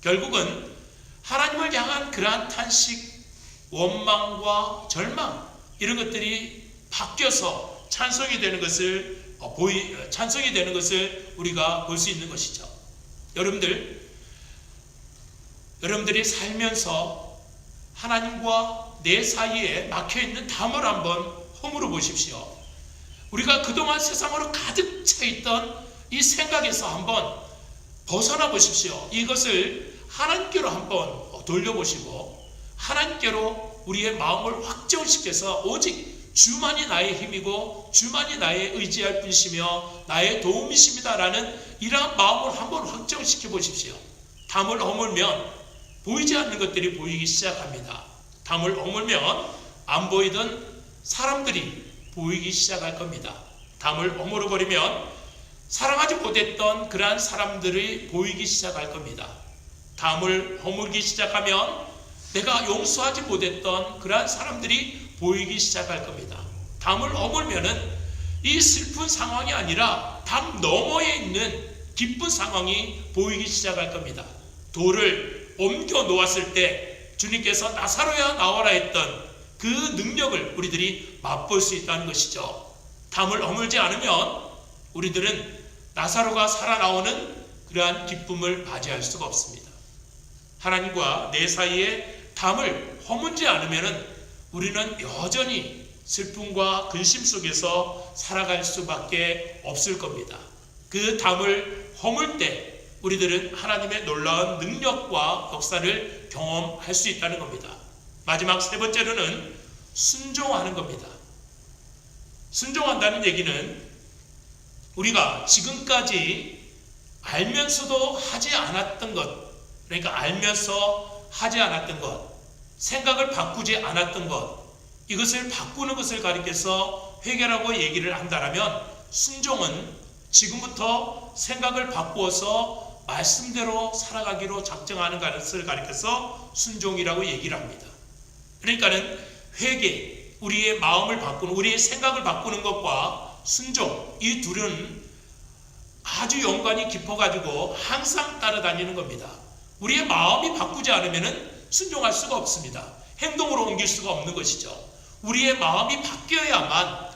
결국은 하나님을 향한 그러한 탄식, 원망과 절망 이런 것들이 바뀌어서 찬송이 되는 것을 우리가 볼 수 있는 것이죠. 여러분들이 살면서 하나님과 내 사이에 막혀있는 담을 한번 허물어 보십시오. 우리가 그동안 세상으로 가득 차있던 이 생각에서 한번 벗어나 보십시오. 이것을 하나님께로 한번 돌려보시고 하나님께로 우리의 마음을 확정시켜서 오직 주만이 나의 힘이고 주만이 나의 의지할 분이시며 나의 도움이십니다라는 이러한 마음을 한번 확정시켜 보십시오. 담을 허물면 보이지 않는 것들이 보이기 시작합니다. 담을 허물면 안 보이던 사람들이 보이기 시작할 겁니다. 담을 허물어버리면 사랑하지 못했던 그러한 사람들이 보이기 시작할 겁니다. 담을 허물기 시작하면 내가 용서하지 못했던 그러한 사람들이 보이기 시작할 겁니다. 담을 허물면은 이 슬픈 상황이 아니라 담 너머에 있는 기쁜 상황이 보이기 시작할 겁니다. 돌을 옮겨 놓았을 때 주님께서 나사로야 나와라 했던 그 능력을 우리들이 맛볼 수 있다는 것이죠. 담을 허물지 않으면 우리들은 나사로가 살아나오는 그러한 기쁨을 맞이할 수가 없습니다. 하나님과 내 사이에 담을 허물지 않으면 우리는 여전히 슬픔과 근심 속에서 살아갈 수밖에 없을 겁니다. 그 담을 허물 때 우리들은 하나님의 놀라운 능력과 역사를 경험할 수 있다는 겁니다. 마지막 세 번째로는 순종하는 겁니다. 순종한다는 얘기는 우리가 지금까지 알면서도 하지 않았던 것, 그러니까 알면서 하지 않았던 것, 생각을 바꾸지 않았던 것, 이것을 바꾸는 것을 가리켜서 회개라고 얘기를 한다면 순종은 지금부터 생각을 바꾸어서 말씀대로 살아가기로 작정하는 것을 가리켜서 순종이라고 얘기를 합니다. 그러니까는 회개, 우리의 마음을 바꾸는, 우리의 생각을 바꾸는 것과 순종, 이 둘은 아주 연관이 깊어가지고 항상 따라다니는 겁니다. 우리의 마음이 바꾸지 않으면 순종할 수가 없습니다. 행동으로 옮길 수가 없는 것이죠. 우리의 마음이 바뀌어야만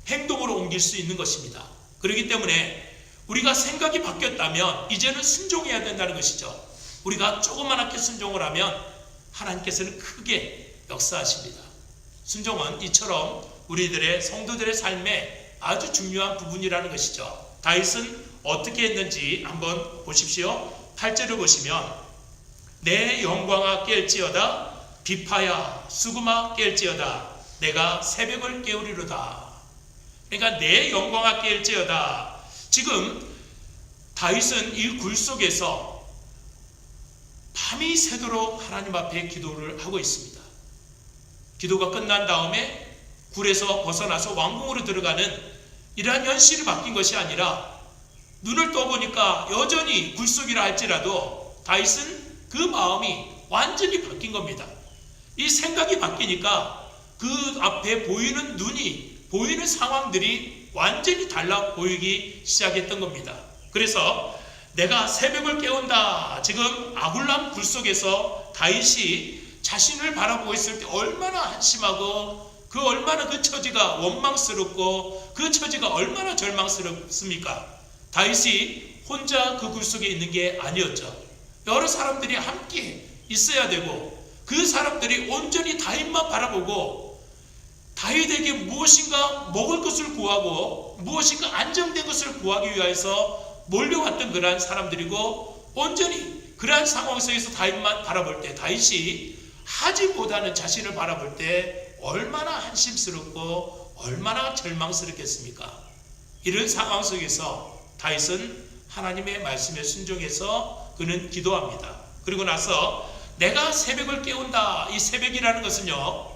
행동으로 옮길 수 있는 것입니다. 그렇기 때문에 우리가 생각이 바뀌었다면 이제는 순종해야 된다는 것이죠. 우리가 조그맣게 순종을 하면 하나님께서는 크게 역사하십니다. 순종은 이처럼 우리들의 성도들의 삶에 아주 중요한 부분이라는 것이죠. 다윗은 어떻게 했는지 한번 보십시오. 8절을 보시면 내 영광아 깰지어다 비파야 수금아 깰지어다 내가 새벽을 깨우리로다. 그러니까 내 영광아 깰지어다. 지금 다윗은 이 굴 속에서 밤이 새도록 하나님 앞에 기도를 하고 있습니다. 기도가 끝난 다음에 굴에서 벗어나서 왕궁으로 들어가는 이러한 현실이 바뀐 것이 아니라 눈을 떠보니까 여전히 굴속이라 할지라도 다윗은 그 마음이 완전히 바뀐 겁니다. 이 생각이 바뀌니까 그 앞에 보이는 눈이, 보이는 상황들이 완전히 달라 보이기 시작했던 겁니다. 그래서 내가 새벽을 깨운다. 지금 아굴람 굴 속에서 다윗이 자신을 바라보고 있을 때 얼마나 한심하고 얼마나 그 처지가 원망스럽고 그 처지가 얼마나 절망스럽습니까? 다윗이 혼자 그 굴 속에 있는 게 아니었죠. 여러 사람들이 함께 있어야 되고 그 사람들이 온전히 다윗만 바라보고 다윗에게 무엇인가 먹을 것을 구하고 무엇인가 안정된 것을 구하기 위해서 몰려왔던 그러한 사람들이고 온전히 그러한 상황 속에서 다윗만 바라볼 때 다윗이 하지 못하는 자신을 바라볼 때 얼마나 한심스럽고 얼마나 절망스럽겠습니까? 이런 상황 속에서 다윗은 하나님의 말씀에 순종해서 그는 기도합니다. 그리고 나서 내가 새벽을 깨운다. 이 새벽이라는 것은요,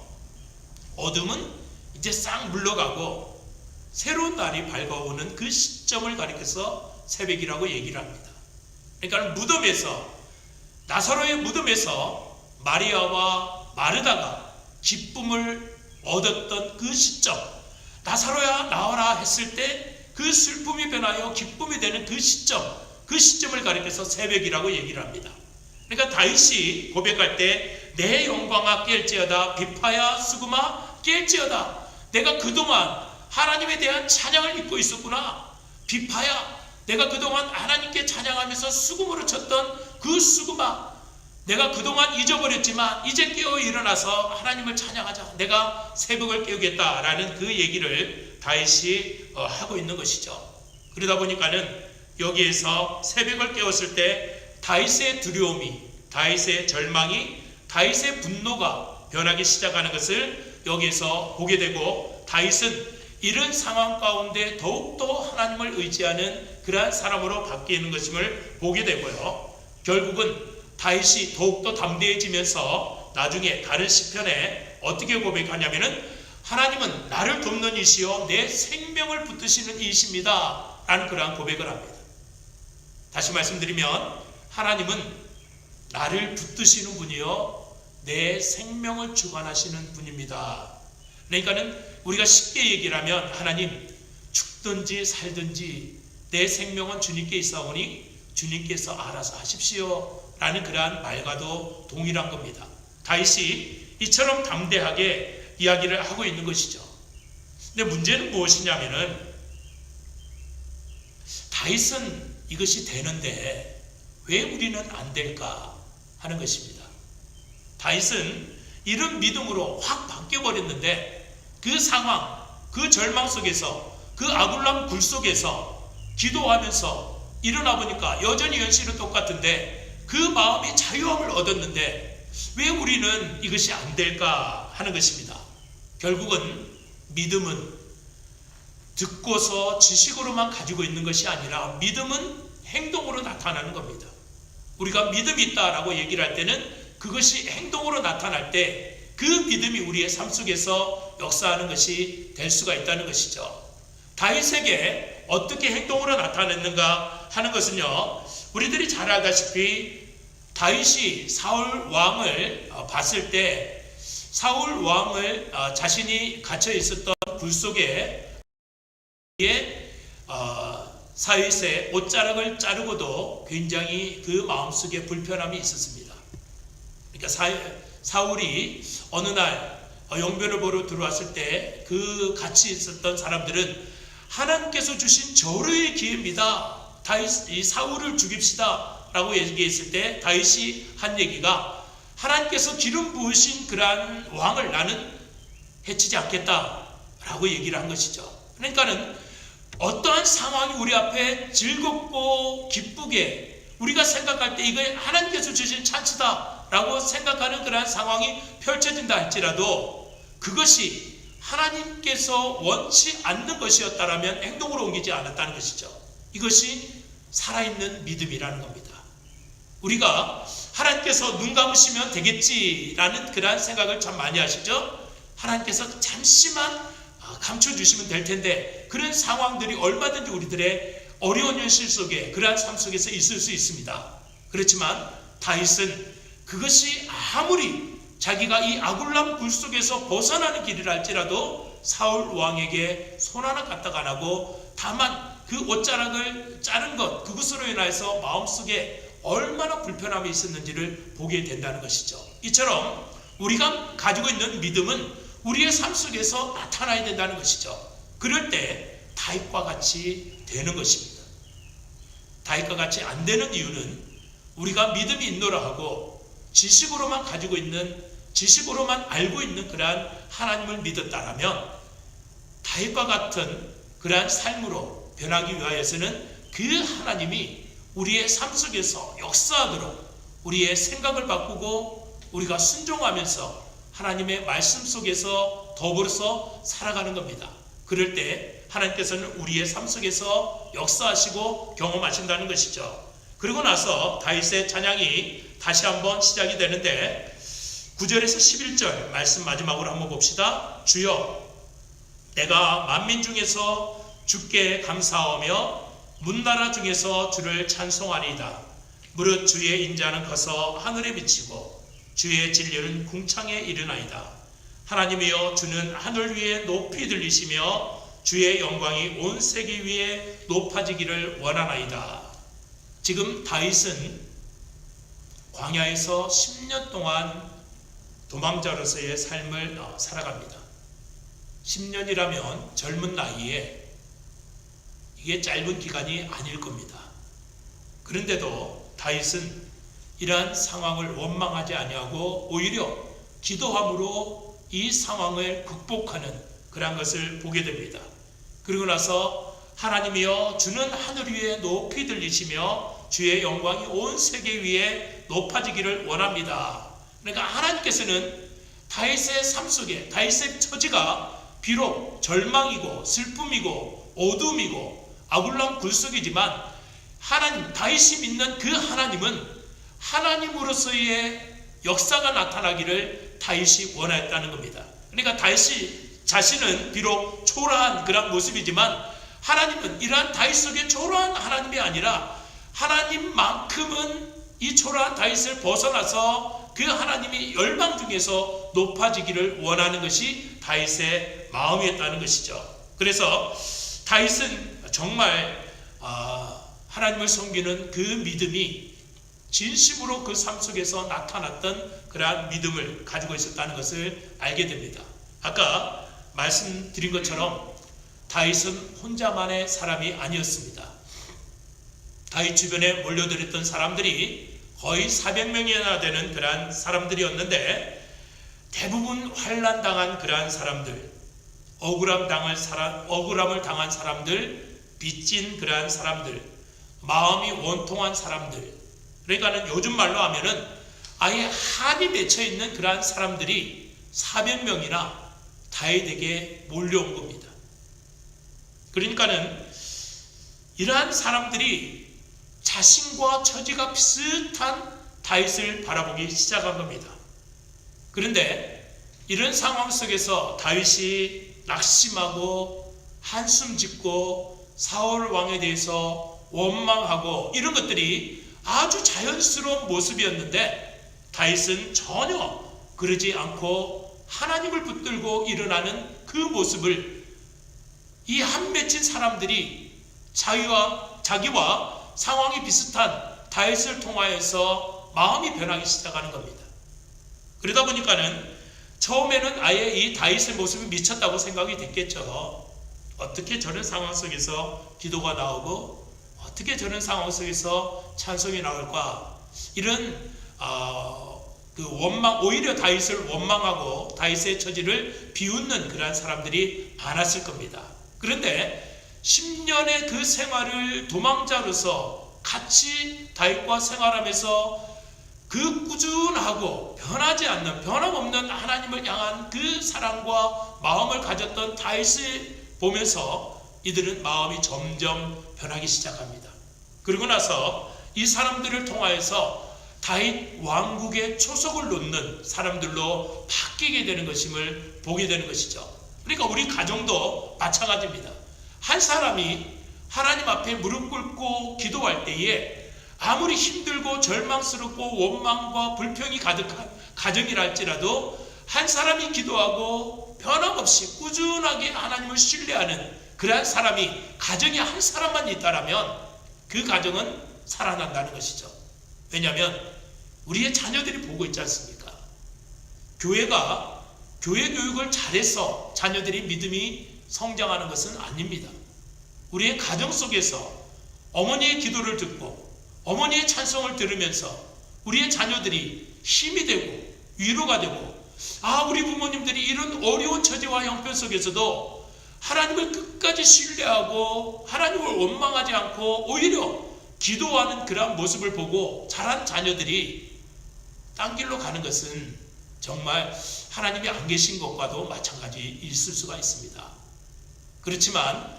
어둠은 이제 싹 물러가고 새로운 날이 밝아오는 그 시점을 가리켜서 새벽이라고 얘기를 합니다. 그러니까 무덤에서, 나사로의 무덤에서 마리아와 마르다가 기쁨을 얻었던 그 시점, 나사로야 나와라 했을 때 그 슬픔이 변하여 기쁨이 되는 그 시점을 가리켜서 새벽이라고 얘기를 합니다. 그러니까 다윗이 고백할 때 내 영광아 깰지어다 비파야 수금아 깰지어다. 내가 그동안 하나님에 대한 찬양을 입고 있었구나. 비파야, 내가 그동안 하나님께 찬양하면서 수금으로 쳤던 그 수금아, 내가 그동안 잊어버렸지만 이제 깨어 일어나서 하나님을 찬양하자. 내가 새벽을 깨우겠다라는 그 얘기를 다윗이 하고 있는 것이죠. 그러다 보니까는 여기에서 새벽을 깨웠을 때 다윗의 두려움이, 다윗의 절망이, 다윗의 분노가 변하기 시작하는 것을 여기에서 보게 되고, 다윗은 이런 상황 가운데 더욱더 하나님을 의지하는 그러한 사람으로 바뀌는 것임을 보게 되고요. 결국은 다윗이 더욱더 담대해지면서 나중에 다른 시편에 어떻게 고백하냐면은 하나님은 나를 돕는 이시요 내 생명을 붙드시는 이이십니다 라는 그러한 고백을 합니다. 다시 말씀드리면 하나님은 나를 붙드시는 분이요 내 생명을 주관하시는 분입니다. 그러니까는 우리가 쉽게 얘기를 하면 하나님 죽든지 살든지 내 생명은 주님께 있사오니 주님께서 알아서 하십시오 라는 그러한 말과도 동일한 겁니다. 다윗이 이처럼 담대하게 이야기를 하고 있는 것이죠. 근데 문제는 무엇이냐면은 다윗은 이것이 되는데 왜 우리는 안 될까 하는 것입니다. 다윗은 이런 믿음으로 확 바뀌어버렸는데 그 상황, 그 절망 속에서 그 아굴람 굴 속에서 기도하면서 일어나 보니까 여전히 현실은 똑같은데 그 마음이 자유함을 얻었는데 왜 우리는 이것이 안 될까 하는 것입니다. 결국은 믿음은 듣고서 지식으로만 가지고 있는 것이 아니라 믿음은 행동으로 나타나는 겁니다. 우리가 믿음이 있다라고 얘기를 할 때는 그것이 행동으로 나타날 때 그 믿음이 우리의 삶 속에서 역사하는 것이 될 수가 있다는 것이죠. 다윗에게 어떻게 행동으로 나타냈는가 하는 것은요, 우리들이 잘 알다시피 다윗이 사울 왕을 봤을 때 사울 왕을 자신이 갇혀 있었던 굴 속에 사윗의 옷자락을 자르고도 굉장히 그 마음속에 불편함이 있었습니다. 그러니까 사울이 어느 날 용변을 보러 들어왔을 때 그 같이 있었던 사람들은 하나님께서 주신 절호의 기회입니다. 이 사울을 죽입시다 라고 얘기했을 때 다윗이 한 얘기가 하나님께서 기름 부으신 그러한 왕을 나는 해치지 않겠다 라고 얘기를 한 것이죠. 그러니까는 어떠한 상황이 우리 앞에 즐겁고 기쁘게 우리가 생각할 때 이거 하나님께서 주신 찬스다 라고 생각하는 그러한 상황이 펼쳐진다 할지라도 그것이 하나님께서 원치 않는 것이었다라면 행동으로 옮기지 않았다는 것이죠. 이것이 살아있는 믿음이라는 겁니다. 우리가 하나님께서 눈 감으시면 되겠지라는 그러한 생각을 참 많이 하시죠. 하나님께서 잠시만 감춰주시면 될 텐데 그런 상황들이 얼마든지 우리들의 어려운 현실 속에 그러한 삶 속에서 있을 수 있습니다. 그렇지만 다윗은 그것이 아무리 자기가 이 아굴람 굴 속에서 벗어나는 길이라 할지라도 사울 왕에게 손 하나 까딱 안 하고 다만 그 옷자락을 자른 것 그것으로 인해서 마음속에 얼마나 불편함이 있었는지를 보게 된다는 것이죠. 이처럼 우리가 가지고 있는 믿음은 우리의 삶 속에서 나타나야 된다는 것이죠. 그럴 때 다윗과 같이 되는 것입니다. 다윗과 같이 안 되는 이유는 우리가 믿음이 있노라 하고 지식으로만 가지고 있는 지식으로만 알고 있는 그러한 하나님을 믿었다라면 다윗과 같은 그러한 삶으로 변하기 위하여서는 그 하나님이 우리의 삶 속에서 역사하도록 우리의 생각을 바꾸고 우리가 순종하면서 하나님의 말씀 속에서 더불어서 살아가는 겁니다. 그럴 때 하나님께서는 우리의 삶 속에서 역사하시고 경험하신다는 것이죠. 그리고 나서 다윗의 찬양이 다시 한번 시작이 되는데 9절에서 11절 말씀 마지막으로 한번 봅시다. 주여 내가 만민 중에서 주께 감사하며 문나라 중에서 주를 찬송하리이다. 무릇 주의 인자는 커서 하늘에 비치고 주의 진리는 궁창에 이르나이다. 하나님이여 주는 하늘 위에 높이 들리시며 주의 영광이 온 세계 위에 높아지기를 원하나이다. 지금 다윗은 광야에서 10년 동안 도망자로서의 삶을 살아갑니다. 10년이라면 젊은 나이에 이게 짧은 기간이 아닐 겁니다. 그런데도 다윗은 이러한 상황을 원망하지 아니하고 오히려 기도함으로 이 상황을 극복하는 그런 것을 보게 됩니다. 그리고 나서 하나님이여 주는 하늘 위에 높이 들리시며 주의 영광이 온 세계 위에 높아지기를 원합니다. 그러니까 하나님께서는 다윗의 삶 속에 다윗의 처지가 비록 절망이고 슬픔이고 어둠이고 아굴람 굴 속이지만 하나님 다윗이 믿는 그 하나님은 하나님으로서의 역사가 나타나기를 다윗이 원하였다는 겁니다. 그러니까 다윗이 자신은 비록 초라한 그런 모습이지만 하나님은 이러한 다윗 속에 초라한 하나님이 아니라 하나님만큼은 이 초라한 다윗을 벗어나서 그 하나님이 열방 중에서 높아지기를 원하는 것이 다윗의 마음이었다는 것이죠. 그래서 다윗은 정말 하나님을 섬기는 그 믿음이 진심으로 그 삶 속에서 나타났던 그러한 믿음을 가지고 있었다는 것을 알게 됩니다. 아까 말씀드린 것처럼 다윗은 혼자만의 사람이 아니었습니다. 다윗 주변에 몰려들었던 사람들이 거의 400명이나 되는 그러한 사람들이었는데 대부분 환난 당한 그러한 사람들, 억울함을 당한 사람들, 빚진 그러한 사람들, 마음이 원통한 사람들, 그러니까는 요즘 말로 하면은 아예 한이 맺혀 있는 그러한 사람들이 400명이나 다윗에게 몰려온 겁니다. 그러니까는 이러한 사람들이 자신과 처지가 비슷한 다윗을 바라보기 시작한 겁니다. 그런데 이런 상황 속에서 다윗이 낙심하고 한숨 짓고 사울 왕에 대해서 원망하고 이런 것들이 아주 자연스러운 모습이었는데 다윗은 전혀 그러지 않고 하나님을 붙들고 일어나는 그 모습을 이 한 맺힌 사람들이 자기와 상황이 비슷한 다윗을 통하여서 마음이 변하기 시작하는 겁니다. 그러다 보니까는 처음에는 아예 이 다윗의 모습이 미쳤다고 생각이 됐겠죠. 어떻게 저런 상황 속에서 기도가 나오고 어떻게 저런 상황 속에서 찬송이 나올까? 이런 오히려 다윗을 원망하고 다윗의 처지를 비웃는 그러한 사람들이 많았을 겁니다. 그런데 10년의 그 생활을 도망자로서 같이 다윗과 생활하면서 그 꾸준하고 변하지 않는 변함없는 하나님을 향한 그 사랑과 마음을 가졌던 다윗을 보면서 이들은 마음이 점점 변하기 시작합니다. 그러고 나서 이 사람들을 통하여서 다윗 왕국의 초석을 놓는 사람들로 바뀌게 되는 것임을 보게 되는 것이죠. 그러니까 우리 가정도 마찬가지입니다. 한 사람이 하나님 앞에 무릎 꿇고 기도할 때에 아무리 힘들고 절망스럽고 원망과 불평이 가득한 가정이라 할지라도 한 사람이 기도하고 변함없이 꾸준하게 하나님을 신뢰하는 그러한 사람이 가정에 한 사람만 있다라면 그 가정은 살아난다는 것이죠. 왜냐하면 우리의 자녀들이 보고 있지 않습니까? 교회가 교회 교육을 잘해서 자녀들이 믿음이 성장하는 것은 아닙니다. 우리의 가정 속에서 어머니의 기도를 듣고 어머니의 찬송을 들으면서 우리의 자녀들이 힘이 되고 위로가 되고 우리 부모님들이 이런 어려운 처지와 형편 속에서도 하나님을 끝까지 신뢰하고 하나님을 원망하지 않고 오히려 기도하는 그러한 모습을 보고 자란 자녀들이 딴 길로 가는 것은 정말 하나님이 안 계신 것과도 마찬가지 있을 수가 있습니다. 그렇지만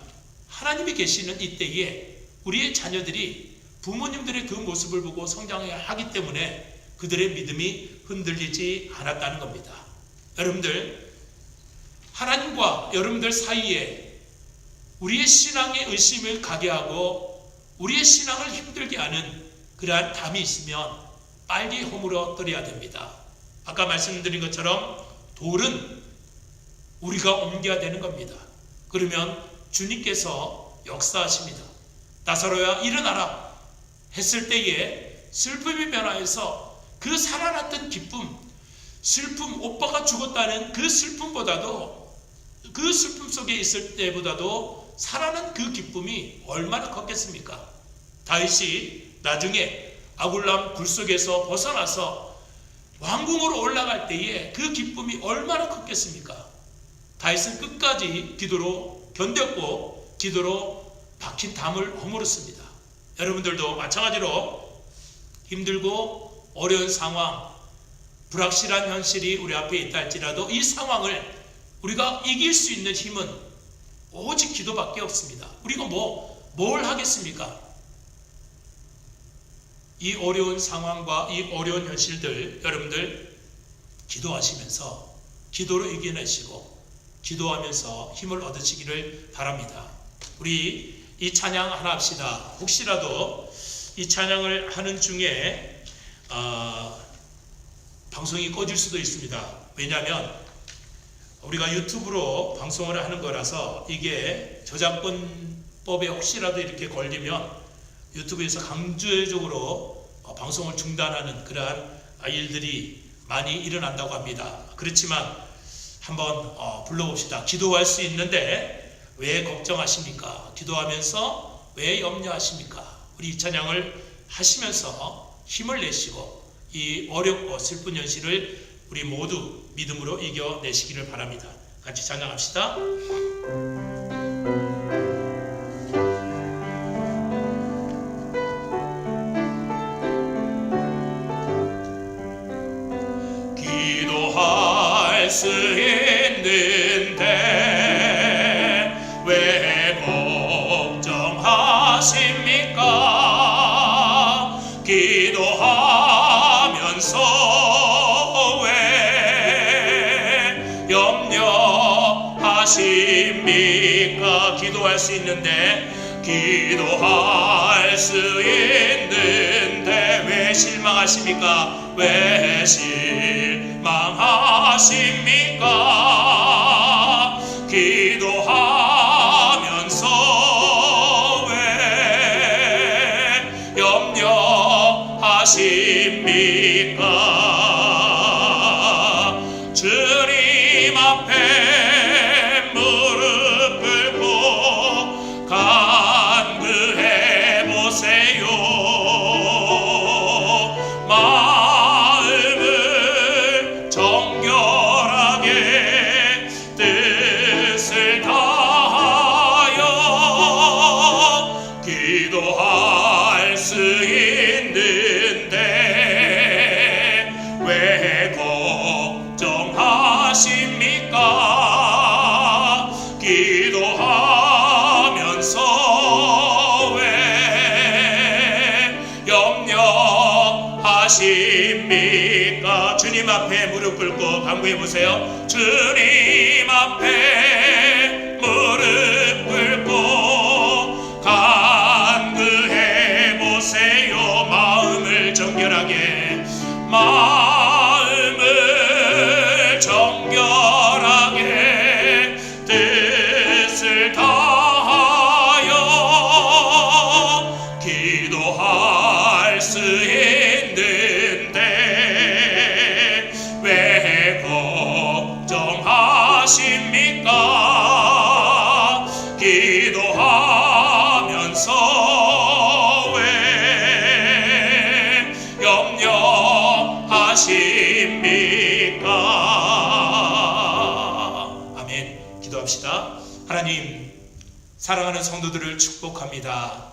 하나님이 계시는 이때에 우리의 자녀들이 부모님들의 그 모습을 보고 성장해야 하기 때문에 그들의 믿음이 흔들리지 않았다는 겁니다. 여러분들, 하나님과 여러분들 사이에 우리의 신앙의 의심을 가게 하고 우리의 신앙을 힘들게 하는 그러한 담이 있으면 빨리 허물어 떨어야 됩니다. 아까 말씀드린 것처럼 돌은 우리가 옮겨야 되는 겁니다. 그러면 주님께서 역사하십니다. 나사로야 일어나라 했을 때에 슬픔이 변화해서 그 살아났던 기쁨, 슬픔, 오빠가 죽었다는 그 슬픔보다도 그 슬픔 속에 있을 때보다도 살아난 그 기쁨이 얼마나 컸겠습니까? 다윗이 나중에 아굴람 굴 속에서 벗어나서 왕궁으로 올라갈 때에 그 기쁨이 얼마나 컸겠습니까? 다윗은 끝까지 기도로 견뎠고 기도로 박힌 담을 허물었습니다. 여러분들도 마찬가지로 힘들고 어려운 상황, 불확실한 현실이 우리 앞에 있다 할지라도 이 상황을 우리가 이길 수 있는 힘은 오직 기도밖에 없습니다. 우리가 뭘 하겠습니까? 이 어려운 상황과 이 어려운 현실들 여러분들 기도하시면서 기도로 이겨내시고 기도하면서 힘을 얻으시기를 바랍니다. 우리 이 찬양 하나 합시다. 혹시라도 이 찬양을 하는 중에 방송이 꺼질 수도 있습니다. 왜냐하면 우리가 유튜브로 방송을 하는 거라서 이게 저작권법에 혹시라도 이렇게 걸리면 유튜브에서 강제적으로 방송을 중단하는 그러한 일들이 많이 일어난다고 합니다. 그렇지만 한번 불러봅시다. 기도할 수 있는데 왜 걱정하십니까? 기도하면서 왜 염려하십니까? 우리 이 찬양을 하시면서 힘을 내시고 이 어렵고 슬픈 현실을 우리 모두 믿음으로 이겨내시기를 바랍니다. 같이 찬양합시다. 기도할 수 있는데 왜 걱정하십니까? 기도하면서 왜 염려하십니까? 기도할 수 있는데 기도할 수 있는데 왜 실망하십니까? 왜 실망하십니까? 기도하면서 왜 염려하십니까? 주님 앞에 무릎 꿇고 간구해 보세요. 마음을 정결하게 뜻을 다하여 기도할 수 있는데 왜 걱정하십니까? 기도하면서 왜 염려하십니까? 주님 앞에 무릎 꿇고 간구해 보세요. 주님 앞에 무릎 꿇고 간구해 보세요. 마음을 정결하게 뜻을 다하여 기도할 수 있는데 왜 걱정하십니까? 기도하면서 왜 염려하십니까? 아멘. 기도합시다. 하나님, 사랑하는 성도들을 축복합니다.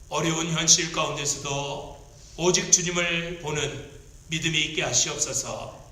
어려운 현실 가운데서도 오직 주님을 보는 믿음이 있게 하시옵소서.